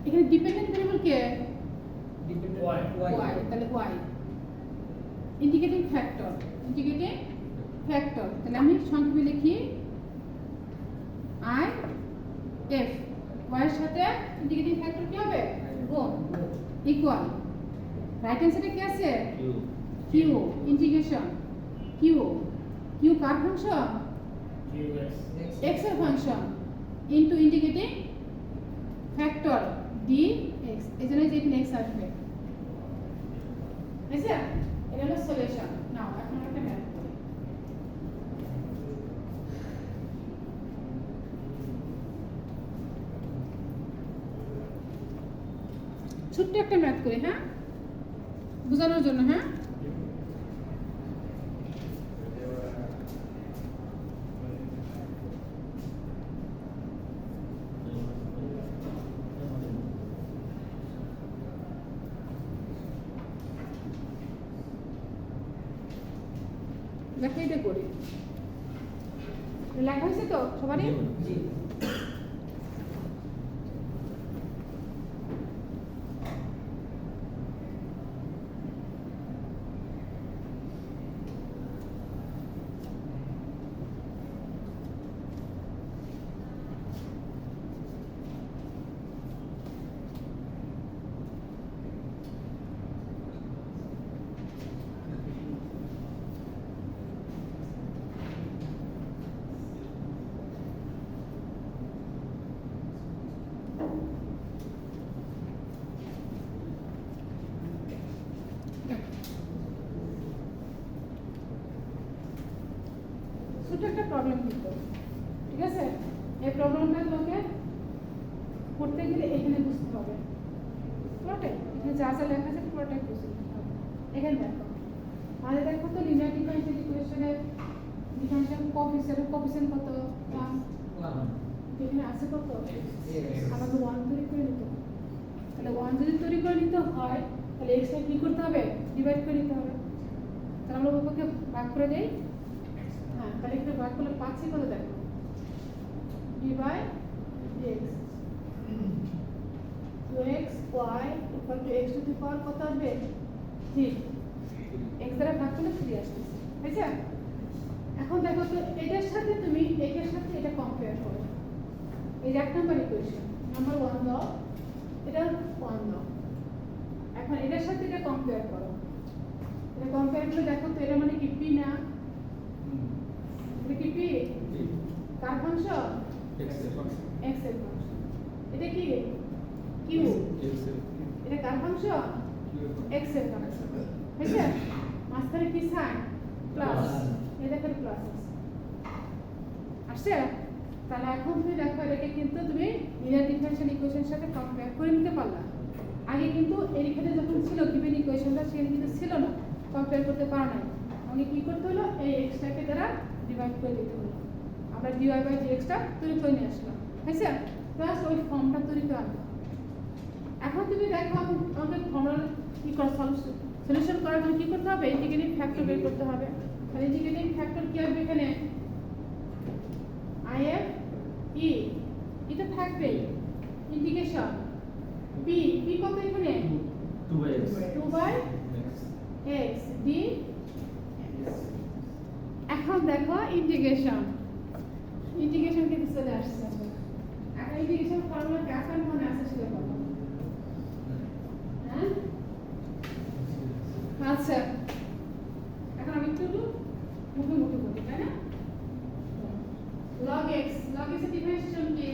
এখানে ডিপেন্ডেন্ট ভেরিয়েবল কে? y, তাহলে y integrating factor. Integrating factor তাহলে আমি সংক্ষেপে লিখি i f, y এর সাথে ইন্টিগ্রেটিং ফ্যাক্টর কি হবে? গুণ ইকুয়াল রাইট হ্যান্ড সাইডে কি আছে? q ইন্টিগ্রেশন q কার ফাংশন? QX x এর function into integrating factor dx এই জন্য যে এখানে x আসবে আচ্ছা এটা হলো সলিউশন নাও এখন আমরা একটা ম্যাথ করি ছোট্ট একটা ম্যাথ করি হ্যাঁ বোঝানোর জন্য হ্যাঁ দেখো এটা করি লেখা হয়েছে তো সবারই জি ছোট একটা প্রবলেম কিন্তু ঠিক আছে এই প্রবলেমটা তোমাকে করতে গেলে এখানে বুঝতে হবে পুরোটাই এখানে যা যা লেখা আছে পুরোটাই বুঝতে হবে এখানে দেখো আমাদের দেখো তো লিনিয়ার ডিফারেনশিয়াল ইকুয়েশনের ডিফারেনশিয়াল কোএফিসিয়েন্ট কত 1 এখানে আছে কত আমাকে 1 তৈরি করে নিতে হবে তাহলে 1 যদি তৈরি করে নিতে হয় তাহলে x টা কি করতে হবে ডিভাইড করে নিতে হবে তাহলে আমরা উপরকে ভাগ করে দেই হ্যাঁ তাহলে একটু ভাগ করলে পাচ্ছি কত দেখো divide x 2x y equal to x to the power কত আসবে 3 x দ্বারা ভাগ করলে 3 আসবে আচ্ছা এখন দেখো তো এটার সাথে তুমি এটার সাথে এটা কম্পেয়ার করো এই যে এক নাম্বার ইকুয়েশন নাম্বার 1 দাও এটা 1 দাও এখন এটার সাথে এটা কম্পেয়ার করো এটা কম্পেয়ার করে দেখো তো এটা মানে কি p না এটা কি p কার ফাংশন x এর ফাংশন এটা কি q এটা কার ফাংশন x এর ফাংশন ঠিক আছে মাঝখানে কি সাইন প্লাস এটা করে প্লাস আসছে তাহলে এখন তুমি দেখো এটাকে কিন্তু তুমি লিনিয়ার ডিফারেনশিয়াল ইকুয়েশনের সাথে কম্পেয়ার করে নিতে পারলা আগে কিন্তু এখানে যখন ছিল গিভেন ইকুয়েশনটা সেখানে কিন্তু ছিল না কম্পেয়ার করতে পারা নাই আমাকে কি করতে হলো এই x টাকে দ্বারা ডিভাইড করে দিতে হলো আমরা dy বাই dx টা তৈরি করে নিয়ে আসলাম হয়েছে প্লাস ওই ফর্মটা তৈরি করে আনলাম এখন তুমি দেখো আমাদের ফর্মুলা কি করা সলিউশন করার জন্য কি করতে হবে ইন্টিগ্রেটিং ফ্যাক্টর বের করতে হবে তাহলে ইন্টিগ্রেটিং ফ্যাক্টর কি হবে এখানে if e এটা থাকবে ইন্টিগ্রেশন b কত এখানে 2 বাই x d এখন দেখো ইন্টিগ্রেশন কিন্তু চলে আসছে এখন ইন্টিগ্রেশন ফর্মুলা কাকার মনে আছে সেটা বলো হ্যাঁ আচ্ছা এখন আমি একটু মুখে বলি তাই না log x এর ডিফারেন্সিয়েশন কি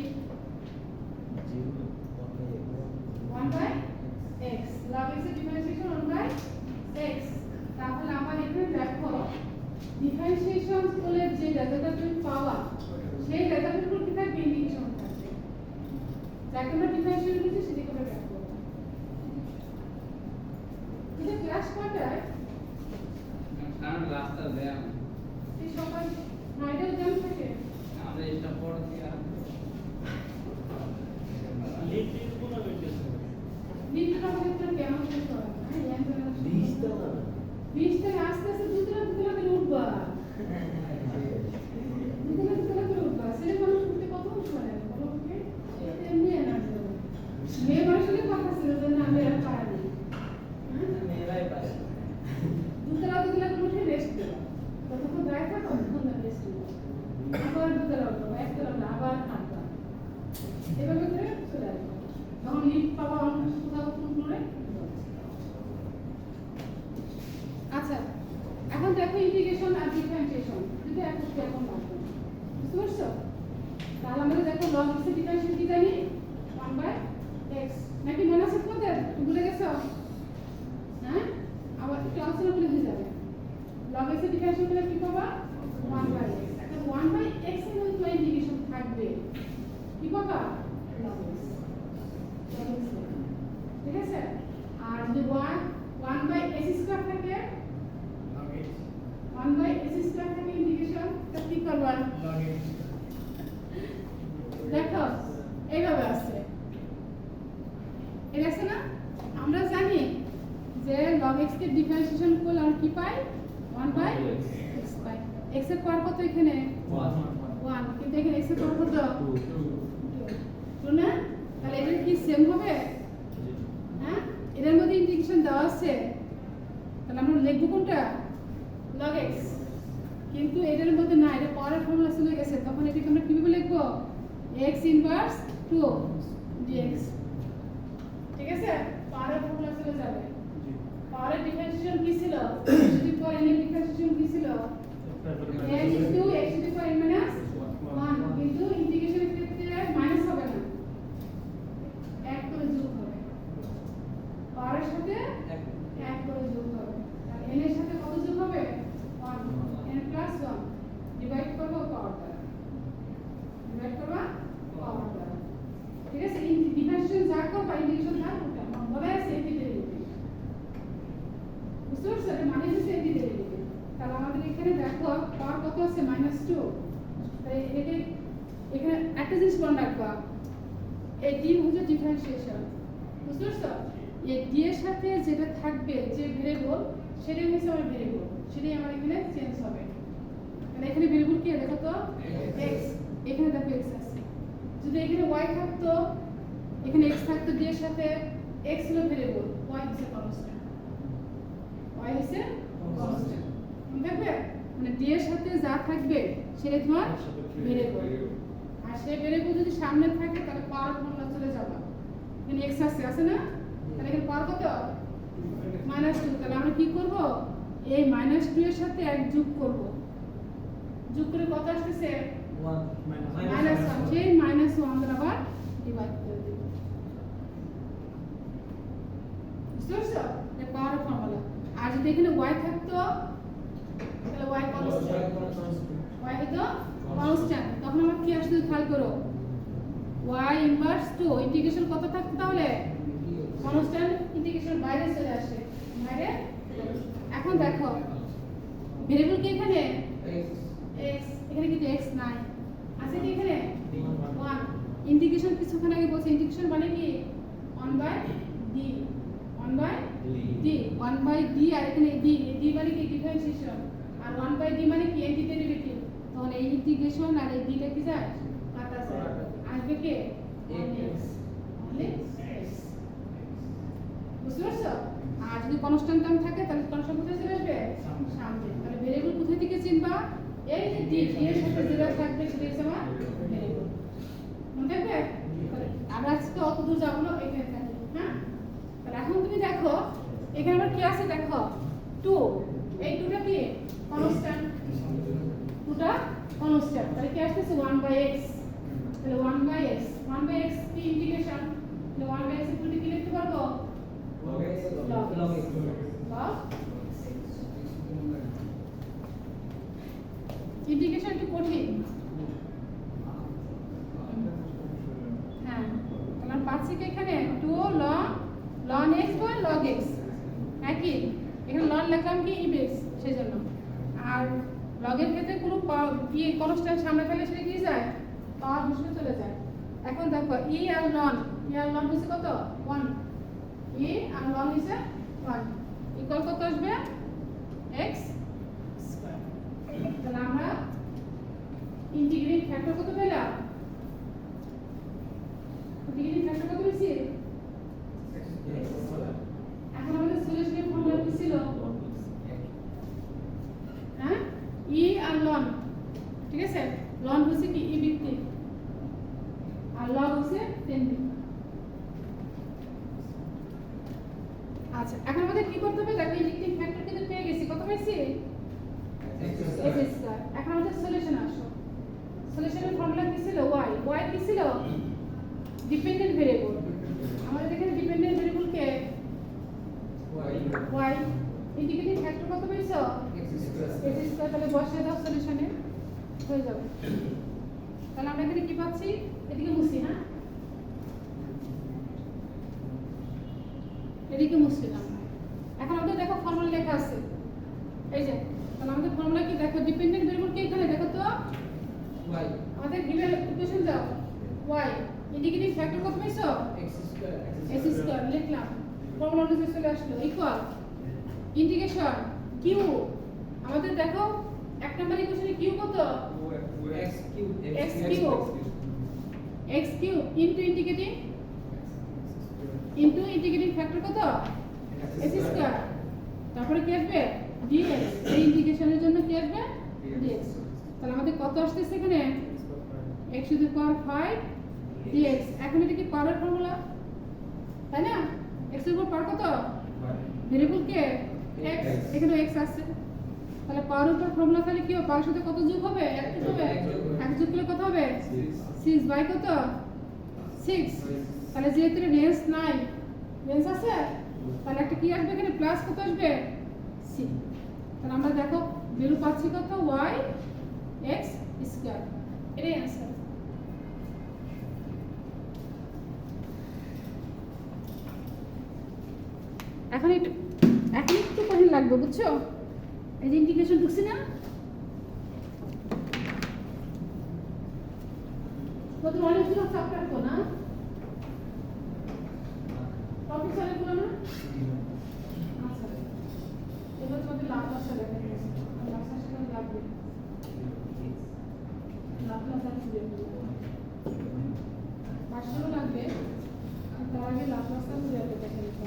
1 বাই x log x এর ডিফারেন্সিয়েশন 1 বাই x তাহলে আবার এখানে দেখো ডিফারেন্সিয়েশন করলে যে ডাটাটা তুমি পাওয়া সেই ডাটাটার উপর কি থাকবে ইন্ডিকেশন থাকবে যাকে আমরা ডিফারেন্সিয়েশন করছি সেটাকে আমরা ব্যাক করব এটা ক্লাস কয়টায় কারণ রাস্তা জ্যাম এই সকাল 9টায় জ্যাম থাকে আমরা এটা পড়ে দিয়ে লিটটা আমাদের কেমন করতে হবে হ্যাঁ ইয়ান্ত্রণা 20 টাকা আস্তে আস্তে দুতলা করে উঠবা দুতলা করে উঠবা ছেলে মানুষ উঠতে কত সময় লাগে বলো ওকে এমনি না মেয়ে মানুষের কথা ছিল যে না আমি আর পারি মেয়েরাই পারে দুতলা করে উঠে রেস্ট দেবা ততক্ষণ দাঁড়িয়ে থাকো তখন রেস্ট দেবা আবার দুতলা উঠবো একতলা না আবার হাঁটবা এভাবে করে চলে আসবো তখন লিফট পাবা কোথাও ফ্লোরে আচ্ছা এখন দেখো ইন্টিগ্রেশন আর ডিফারেন্সিয়েশন দুটো একসাথে এখন লাগবে বুঝতে পারছো? তাহলে আমাদের দেখো log x এর ডিফারেন্সিয়েশন কি জানি 1/x নাকি মনে আছে তোমাদের ভুলে গেছো? হ্যাঁ আবার একটু আলোচনা করে হয়ে যাবে। log x এর ডিফারেন্সিয়েশন করলে কি পাবা 1/x। এখন 1/x এর মধ্যে তো ইন্টিগ্রেশন থাকবে, কি পাবা log x। ঠিক আছে? আর যদি 1/s² থাকে 1/s² থাকে ইন্টিগ্রেশন তো কি করবা? দেখো এইভাবে আসছে, এটা আছে না? আমরা জানি যে log x কে ডিফারেন্সিয়েশন করলে আমরা কি পাই 1/x পাই। x এর পাওয়ার কত এখানে 1, কিন্তু এখানে x এর পাওয়ার কত 2 না? তাহলে এটা কি সেম হবে? হ্যাঁ এর মধ্যে ইন্টিগ্রেশন দেওয়া আছে, তাহলে আমরা লিখব কোনটা log x, কিন্তু এটার মধ্যে না, এটা পাওয়ারের ফর্মুলা চলে গেছে, তখন এটাকে আমরা কিভাবে লিখব x ইনভার্স 2 dx। ঠিক আছে? পাওয়ারের ফর্মুলা চলে যাবে। পাওয়ারের ডিফারেন্সিয়েশন কি ছিল? x to the power n এর ডিফারেন্সিয়েশন কি ছিল? x to x to the power n minus 1, কিন্তু ইন্টিগ্রেশনের ক্ষেত্রে মাইনাস হবে না, 1 করে যোগ হবে, পাওয়ারের সাথে 1 করে যোগ হবে। আর n এর সাথে কত যোগ হবে 1, n প্লাস 1 ডিভাইড করব পাওয়ার দ্বারা, ডিভাইড করবা পাওয়ার দ্বারা। ঠিক আছে? ডিফারেন্সিয়েশন যা করবা ইন্টিগ্রেশন যা করবা বলা আছে এটি ডেরিভেটিভ, বুঝতে পারছো? এটা মানে হচ্ছে এটি ডেরিভেটিভ। তাহলে আমাদের এখানে দেখো পাওয়ার কত আছে -2, তাই এখানে একটা জিনিস মনে রাখবা, এই d হচ্ছে ডিফারেন্সিয়েশন, বুঝতে পারছো? এই d এর সাথে যেটা থাকবে যে ভেরিয়েবল সেটাই হচ্ছে আমার ভেরিয়েবল, সেটাই আমার এখানে চেঞ্জ হবে। তাহলে এখানে ভেরিয়েবল কি দেখো তো x, এখানে দেখো x আছে। যদি এখানে y থাকতো, এখানে x থাকতো, d এর সাথে x হলো ভেরিয়েবল, y হচ্ছে কনস্ট্যান্ট, y হচ্ছে কনস্ট্যান্ট। মনে থাকবে? মানে d এর সাথে যা থাকবে সেটা তোমার ভেরিয়েবল, আর সেই ভেরিয়েবল যদি সামনে থাকে তাহলে পাওয়ার ফর্মুলা চলে যাবে। এখানে x আছে না? তাহলে এখানে পাওয়ার কত -2, তাহলে আমরা কি করব এই -2 এর সাথে 1 যোগ করব, যোগ করে কত আসছে 1 -1, সেই -1 দ্বারা আবার ডিভাইড করে দেব, বুঝতে পারছো? এটা পাওয়ার ফর্মুলা। আর যদি এখানে y থাকতো তাহলে y কনস্ট্যান্ট, y হতো কনস্ট্যান্ট, তখন আমার কি আসলে খেয়াল করো y ইনভার্স 2 ইন্টিগ্রেশন কত থাকতো তাহলে কনস্ট্যান্ট, ইন্টিগ্রেশন বাইরে চলে আসে, বাইরে। এখন দেখো ভেরিয়েবল কি এখানে x, এখানে কিন্তু x নাই, আছে কি এখানে 1। ইন্টিগ্রেশন কিছুক্ষণ আগে বলছি ইন্টিগ্রেশন মানে কি 1/d, 1/d, 1/d, আর এখানে d, d মানে কি ডিফারেন্সিয়েশন, আর 1/d মানে কি অ্যান্টিডেরিভেটিভ, তখন এই ইন্টিগ্রেশন আর এই d টা কি যায় কাটা যায়, আসবে কি 1x, only x, বুঝতে পারছো? আর যদি কনস্ট্যান্ট টার্ম থাকে তাহলে কনস্ট্যান্ট কোথায় চলে আসবে সামনে, তাহলে ভেরিয়েবল কোথা থেকে চিনবা এই যে d এর সাথে যেটা থাকবে সেটা হচ্ছে আমার ভেরিয়েবল, মনে থাকবে? তাহলে আমরা আজকে অত দূর যাবো না, এখানে থাকি। হ্যাঁ তাহলে এখন তুমি দেখো এখানে আমার কি আছে দেখো 2, এই 2টা কি কনস্ট্যান্ট, 2টা কনস্ট্যান্ট, তাহলে কি আসছে 1/x, তাহলে 1/x কি ইন্টিগ্রেশন, তাহলে 1/x এর পুরো কি লিখতে পারবো log x log ইন্টিগ্রেশন একটু কঠিন। হ্যাঁ তাহলে পাচ্ছি কি এখানে 2 ln x বা log x, একই এখানে ln লিখলাম কি ইবেস সেজন্য, আর log এর ক্ষেত্রে কোনো কি কনস্ট্যান্ট সামনে থাকলে সেটা কি যায় পাওয়ার হিসেবে চলে যায়। এখন দেখো e আর ln হচ্ছে কত 1, e আর ln হচ্ছে 1 ইকুয়াল কত আসবে x স্কয়ার। তাহলে আমরা ইন্টিগ্রেটিং ফ্যাক্টর কত পেলাম, ইন্টিগ্রেটিং ফ্যাক্টর কত পেয়েছি, এখন আমাদের সলিউশনের ফর্মুলা কি ছিল হ্যাঁ e আর ln, ঠিক আছে? ln হচ্ছে কি e ভিত্তিক আর log হচ্ছে 10 ভিত্তিক। আচ্ছা এখন আমাদের কি করতে হবে দেখো ইন্টিগ্রেটিং ফ্যাক্টর কিন্তু পেয়ে গেছি, কত পেয়েছি x স্কয়ার। এখন আমাদের সলিউশন আসো, সলিউশনের ফর্মুলা কি ছিল y কি ছিল ডিপেন্ডেন্ট ভেরিয়েবল আমাদের এখানে ডিপেন্ডেন্ট ভেরিয়েবল কে y ইন্টিগ্রেটিং ফ্যাক্টর কত পেয়েছো x স্কয়ার তাহলে বসিয়ে দাও সলিউশনে হয়ে যাবে তাহলে আমরা এখানে কি পাচ্ছি এদিকে মুছি হ্যাঁ এদিকে মুছি না এখন আমাদের দেখো ফর্মুলা লেখা আছে এই যে তাহলে আমাদের ফর্মুলা কি দেখো ডিপেন্ডেন্ট ভেরিয়েবল কি এখানে দেখো তো y আমাদের গিভেন ইকুয়েশন দাও y ইন্টিগ্রেটিং ফ্যাক্টর কত পেয়েছো x স্কয়ার x স্কয়ার লিখলাম ফর্মুলা অনুযায়ী চলে আসলো ইকুয়াল ইন্টিগ্রেশন q আমাদের দেখো এক নম্বর ইকুয়েশনে q কত x cube x cube x cube into integrating factor কত x স্কয়ার তারপরে কি আসবে dx এই ইন্টিগ্রেশনের জন্য কি আসবে dx তাহলে আমাদের কত আসছে এখানে x to the power 5 dx এখন এটা কি পাওয়ার ফর্মুলা তাই না x এর উপর পাওয়ার কত ভেরিয়েবল কে x এখানে x আছে তাহলে পাওয়ার উপর ফর্মুলা তাহলে কি হবে পাওয়ার সাথে কত যোগ হবে 1 যোগ হবে 1 যোগ করলে কত হবে 6 বাই কত 6 তাহলে যেহেতু রেঞ্জ নাই রেঞ্জ আছে তাহলে একটা কি আসবে এখানে প্লাস কত আসবে c তাহলে আমরা দেখো ভ্যালু পাচ্ছি কত y x স্কয়ার এটাই आंसर এখন একটু কঠিন লাগবে বুঝছো এই যে ইন্টিগ্রেশন ঢুকছি না কত অনেকগুলো চ্যাপ্টার তো না টপিক অনেকগুলো না আচ্ছা এবার তোমাদের লাপ্লাস লেখা আছে লাপ্লাস লেখা লাগবে লাপ্লাস আছে পাঁচশো লাগবে তার আগে লাপ্লাসটা বুঝে যাবে দেখে নিতে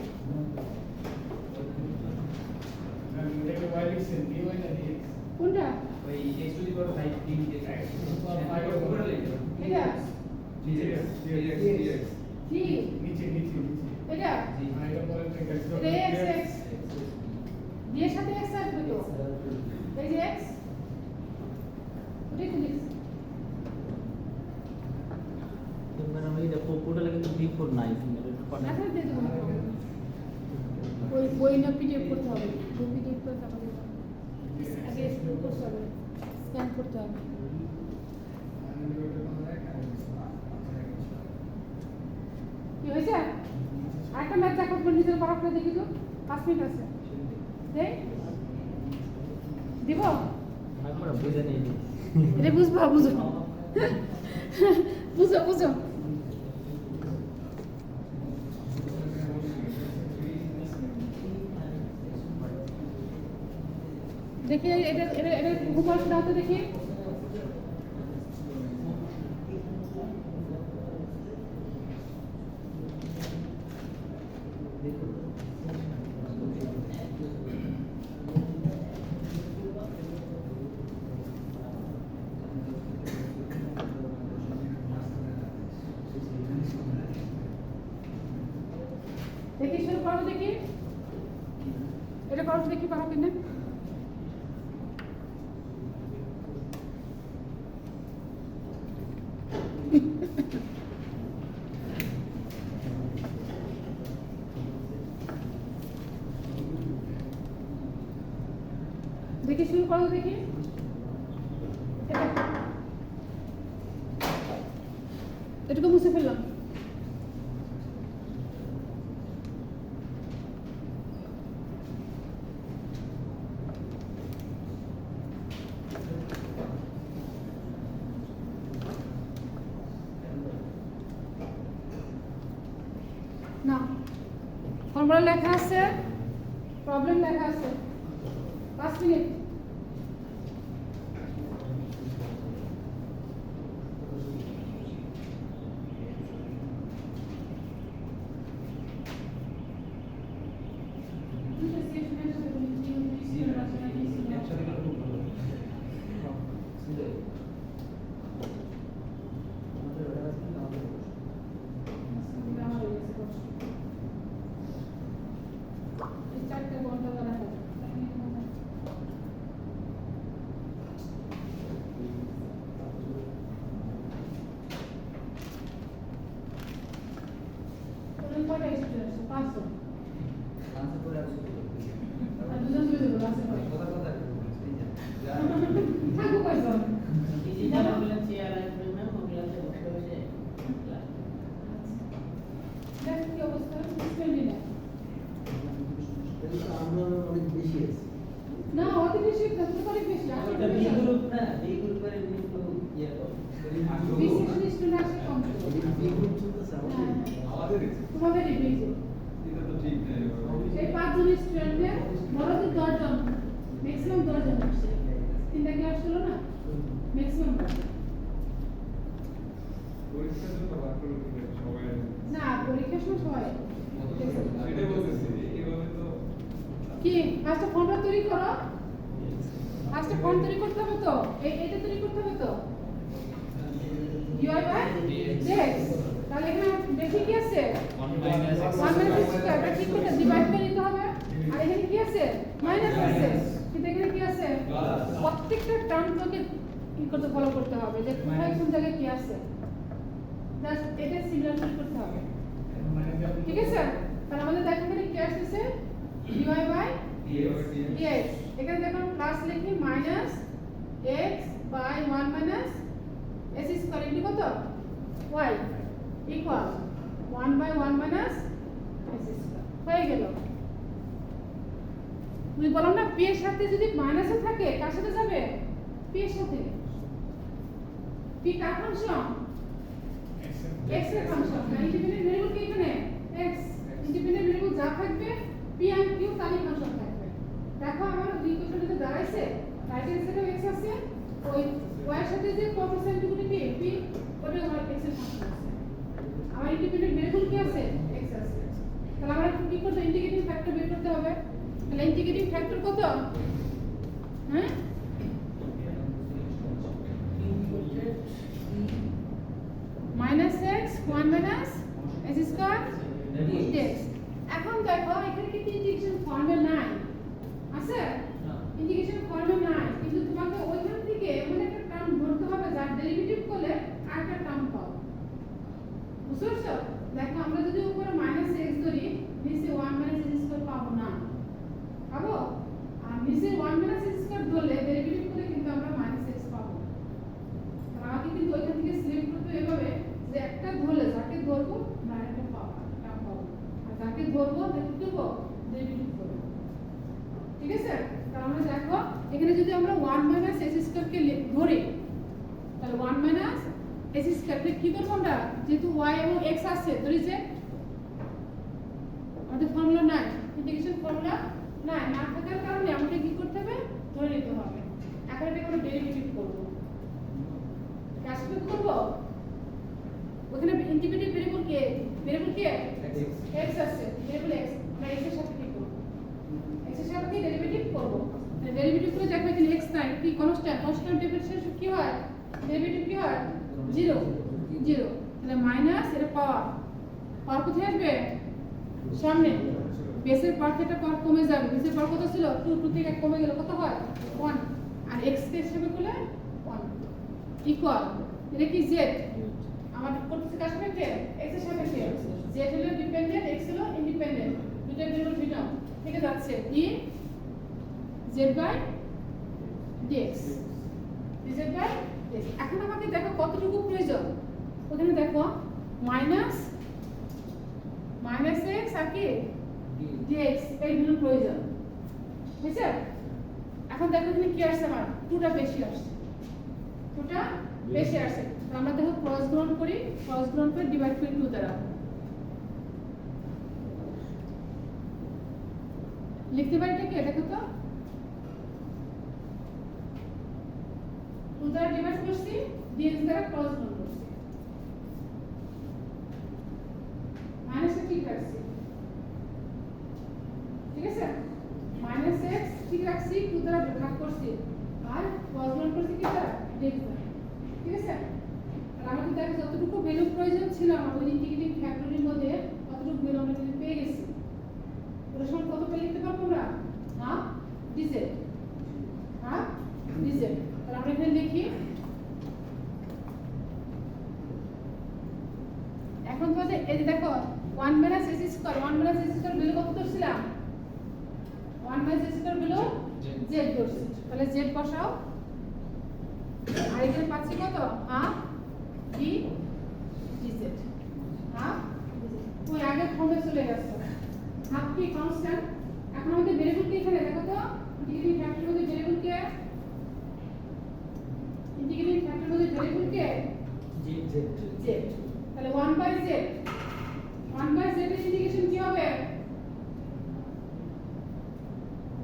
এটাকে y লিখছেন dy না dx কোনটা ওই x টু দি পাওয়ার 5 3 দিয়ে x টু দি পাওয়ার 5 এর উপরে লিখো এটা dx জি নিচে এটা আর এটা পরে থেকে x এটা x দিয়ে সাথে x আসবে তো এই যে x ওটাই তো লিখছি তো ম্যাডাম এই দেখো পোর্টালে কিন্তু বিফোর নাই এখন দিয়ে দেবো ওই বই না পিডিএফ করতে হবে বই পিডিএফ করতে হবে আগে স্ক্যান করতে হবে স্ক্যান করতে হবে কি হয়েছে আরেকটা ম্যাচ দেখো তোমার নিজের পড়াটা দেখি তো 5 মিনিট আছে দেই দিব আমরা বুঝে নেই এটা বুঝবা বুঝো বুঝো বুঝো দেখি এটা হোমওয়ার্ক দাও তো দেখি দেখি শুরু করো দেখি এটা করো দেখি পারো কিনা দেখি শুরু করো দেখি এটুকু মুছে ফেললাম না ফর্মুলা লেখা আছে প্রবলেম লেখা আছে 5 মিনিট কয়টা স্টুডেন্ট আসছে? 5 জন। লাঞ্চ করে আসো আর দুজন চলে যাবো ক্লাসে পরে। কথা কথা বলছি থাকবো কয়জন? এই যে যারা চেয়ার আসবে ম্যাম ওগুলাতে বসে বসে ক্লাস দেখ কি অবস্থা? 20 না। আমরা অনেক বেশি আছে না, অত বেশি না, তো অনেক বেশি। ওটা বি গ্রুপ না বি গ্রুপের একটু ইয়ে করো 20 স্টুডেন্ট আসছে কম ছিল। বি গ্রুপ চলতেছে হ্যাঁ, আমাদের তোমাদের এই বেজে। এটা তো ঠিক নেই এই 5 জন স্টুডেন্টের বড় তো 10 জন, ম্যাক্সিমাম 10 জন আসছে। 3টা ক্লাস ছিল না, ম্যাক্সিমাম 10 জন। পরীক্ষার জন্য বার করে দিবেন সবাই না, পরীক্ষার সময় সবাই সেটাই বলতেছি এইভাবে তো কি ফার্স্টে ফর্মটা তৈরি করো। ফার্স্টে ফর্ম তৈরি করতে হবে তো, এটা তৈরি করতে হবে তো। ইউআই বাই ডেক্স। তাহলে এখানে বেশি কি আছে? 1 minus x 1 minus x square, এটা কি করতে ডিভাইড করে নিতে হবে। আর এখানে কি আছে? মাইনাস আছে। কিন্তু এখানে কি আছে? প্রত্যেকটা টার্মকে কি করতে ফলো করতে হবে যে কোথায় কোন জায়গায় কি আছে। জাস্ট এটা সিমিলার করতে হবে। ঠিক আছে? তাহলে আমাদের দেখো এখানে কি আসছে? dy by dx। এখানে দেখো প্লাস লিখি minus x by 1 minus s square equal কত? y equal 1 by 1 minus s square. হয়ে গেল। তুমি বললাম না p এর সাথে যদি মাইনাসে থাকে কার সাথে যাবে? p এর সাথে। p কার ফাংশন? x এর ফাংশন। না ইন্ডিপেন্ডেন্ট ভেরিয়েবল কি এখানে? x। ইন্ডিপেন্ডেন্ট ভেরিয়েবল যা থাকবে p and q তারই ফাংশন থাকবে। দেখো আমার ইকুয়েশনটাতে দাঁড়াইছে রাইট হ্যান্ড সাইডে x আছে, ওই y এর সাথে যে কোএফিসিয়েন্টগুলো কি p ওটা আমার x এর ফাংশন আছে। আমার ইন্ডিপেন্ডেন্ট ভেরিয়েবল কি আছে? x আছে। তাহলে আমরা কি করতে ইন্টিগ্রেটিং ফ্যাক্টর বের করতে হবে। তাহলে ইন্টিগ্রেটিং ফ্যাক্টর কত? হ্যাঁ, minus x 1 minus S square dx। এখন দেখো এখানে কি ইন্টিগ্রেশন ফর্মে নাই আছে? ইন্টিগ্রেশন ফর্মে নাই, কিন্তু তোমাকে ওইখান থেকে এমন একটা টার্ম ধরতে হবে যার ডেরিভেটিভ করলে আরেকটা টার্ম পাও। বুঝতে পারছো? দেখো আমরা যদি উপরে মাইনাস এক্স ধরি, নিচে 1 মাইনাস এস স্কয়ার পাবো না, পাবো? আর নিচে 1 মাইনাস এস স্কয়ার ধরলে ডেরিভেটিভ করলে কিন্তু আমরা মাইনাস এক্স পাবো। আমাকে কিন্তু ওইখান থেকে সিলেক্ট করতে এভাবে যে একটা ধরলে যাকে ধরবো না একটা পাবো, টার্ম পাবো। আর যাকে ধরবো তাকে কি করবো? ডেরিভেটিভ করবো। ঠিক আছে? তাহলে আমরা দেখো এখানে যদি আমরা 1 মাইনাস এস স্কয়ারকে ধরি, তাহলে 1 মাইনাস এস স্কয়ারকে কি করব আমরা? যেহেতু y এবং x আছে ধরি যে আমাদের ফর্মুলা নাই, ইন্টিগ্রেশন ফর্মুলা নাই, না থাকার কারণে আমাকে কি করতে হবে? ধরে নিতে হবে। এখন এটাকে আমরা ডেরিভেটিভ করব। ক্যালকুলেট করব। ওখানে ইন্ডিপেন্ডেন্ট ভেরিয়েবল কি? ভেরিয়েবল কি? x আছে। ভেরিয়েবল x আমরা x এর সাথে কি করব? x এর সাথে ডেরিভেটিভ করব। ডেরিভেটিভ করে দেখো এখানে x নাই, কি কনস্ট্যান্ট, কনস্ট্যান্ট ডেরিভেটিভ কি হয়? ডেরিভেটিভ কি হয়? 0 0। তাহলে মাইনাস এর পাওয়ার, পাওয়ার কোথায় আসবে? সামনে। বেসের পাওয়ার থেকে পাওয়ার কমে যাবে। বেসের পাওয়ার কত ছিল? 2 2 থেকে 1 কমে গেল, কত হয়? 1। আর x কে হিসেবে করলে 1 ইকুয়াল এটা কি z? আমার করতেছে কার সাপেক্ষে? x এর সাপেক্ষে। z হলো ডিপেন্ডেন্ট, x হলো ইন্ডিপেন্ডেন্ট। দুটো ভেরিয়েবল ভিন্ন ঠিক আছে? e z by dx, z by dx। এখন আমাকে দেখো কতটুকু প্রয়োজন। ওখানে দেখো মাইনাস x আর কি dx এইগুলো প্রয়োজন বুঝছো? এখন দেখো এখানে কি আসছে? আমার 2টা বেশি আসছে, 2টা বেশি আসছে। তো আমরা দেখো ক্রস গ্রহণ করি, ক্রস গ্রহণ করে ডিভাইড করি 2 দ্বারা। লিখতে পারি এটা কি? দেখো তো 2 দ্বারা ডিভাইড করছি, dx দ্বারা ক্রস গুণ করছি, মাইনাসটা ঠিক রাখছি। ঠিক আছে? মাইনাস x ঠিক রাখছি, 2 দ্বারা ভাগ করছি, আর ক্রস গুণ করছি কি দ্বারা? dx দ্বারা। ঠিক আছে? আর আমাদের দেখো যতটুকু ভ্যালু প্রয়োজন ছিল আমার ওই ইন্টিগ্রেটিং ফ্যাক্টরের মধ্যে ততটুকু ভ্যালু আমরা কিন্তু পেয়ে গেছি। ওর সমান কত পেয়ে লিখতে পারবো আমরা? Half dz, half dz। তাহলে আমরা এখানে লিখি, এখন তোমাদের এই যে দেখো 1 minus S square 1 minus S square value কত ধরছিলাম 1 minus S square value z ধরছি তাহলে z বসাও আর এখানে পাচ্ছি কত হাফ ডি dz হাফ ওই আগে ফর্মে চলে গেছে হাফ কি কনস্ট্যান্ট এখন আমাদের ভেরিয়েবল কি এখানে দেখো তো ইন্টিগ্রেটিং ফ্যাক্টর মধ্যে ভেরিয়েবল কে ইন্টিগ্রেটিং ফ্যাক্টর মধ্যে ভেরিয়েবল কে z তাহলে 1 বাই z 1 বাই z এর ইন্টিগ্রেশন কি হবে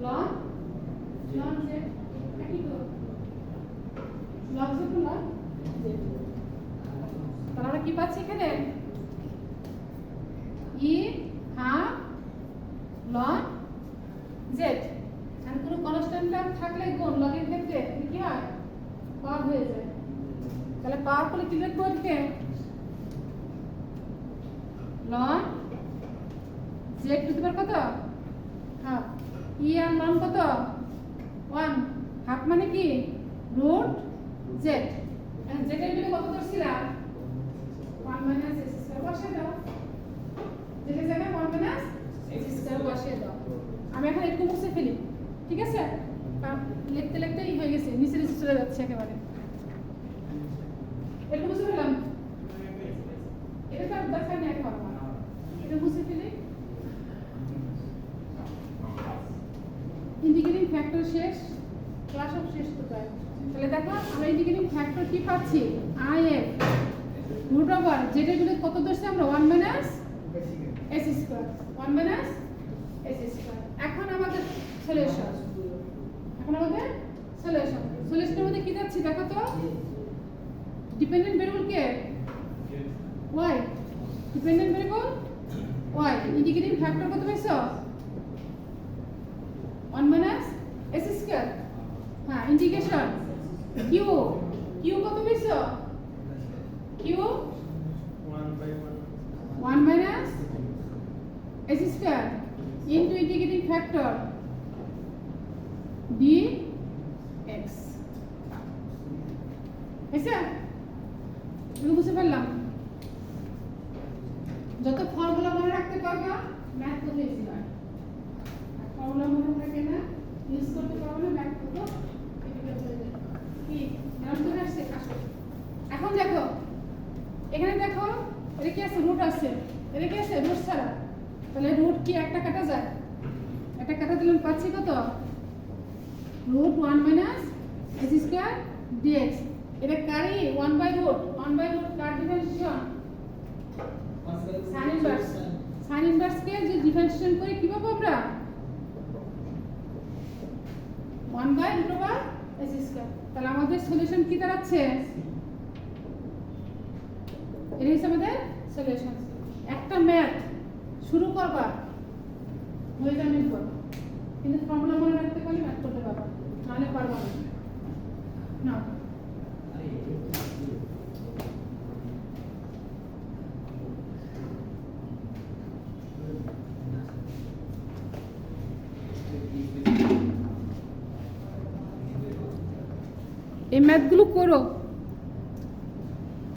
ln z একই তো ln z তো ln z তাহলে আমরা কি পাচ্ছি এখানে e হাফ ln z আর কোনো কনস্ট্যান্ট টার্ম থাকলে গুণ ln এর ক্ষেত্রে কি হয় পাওয়ার হয়ে যায় তাহলে পাওয়ার করলে কি লিখবো এটাকে ln z টু দি পাওয়ার কত হাফ e আর ln কত 1 হাফ মানে কি রুট z আর z এর ভ্যালু কত ধরছিলাম 1 মাইনাস s স্কয়ার বসিয়ে দাও z এর জায়গায় 1 মাইনাস s স্কয়ার বসিয়ে দাও আমি এখন একটু মুছে ফেলি ঠিক আছে কারণ লিখতে লিখতেই হয়ে গেছে নিচে নিচে চলে যাচ্ছে একেবারে একটু মুছে ফেলাম এটা তো দরকার নেই এখন এটা মুছে ফেলি ইন্টিগ্রেটিং ফ্যাক্টর শেষ ক্লাসও শেষ তো প্রায় তাহলে দেখো আমরা ইন্টিগ্রেটিং ফ্যাক্টর কি পাচ্ছি if রুট ওভার যেটা গুলো কত ধরছি আমরা 1 minus s square 1 minus s square এখন আমাদের সলিউশন সলিউশনের মধ্যে কি যাচ্ছে দেখো তো ডিপেন্ডেন্ট ভেরিয়েবল কে y dependent variable y integrating factor কত পাইছো 1 মাইনাস s স্কয়ার হ্যাঁ ইন্টিগ্রেশন q কত পাইছো q 1 minus s square into integrating factor dx আচ্ছা এগুলো বুঝতে পারলাম যত ফর্মুলা মনে রাখতে পারবা ম্যাথ করতে ইজি হয় আর ফর্মুলা মনে থাকে না ইউজ করতে পারবে না ম্যাথ করতে ডিফিকাল্ট হয়ে যায় কি নাম তো আসছে আসো এখন দেখো এখানে দেখো এটা কি আছে রুট আছে এটা কি আছে রুট ছাড়া তাহলে রুট কি একটা কাটা যায় একটা কাটা দিলাম পাচ্ছি কত root 1 minus s square dx এটা কারি 1 বাই রুট কার ডিফারেন্সিয়েশন সাইন ইনভার্স কে যে ডিফারেন্সিয়েশন করে কি পাবো আমরা 1 by root over s square তাহলে আমাদের সলিউশন কি দাঁড়াচ্ছে এটা হচ্ছে আমাদের সলিউশন একটা ম্যাথ শুরু করবা হয়ে যাবে কিন্তু ফর্মুলা মনে রাখতে পারলে ম্যাথ করতে পারবা নাহলে পারবা না এই ম্যাথগুলো করো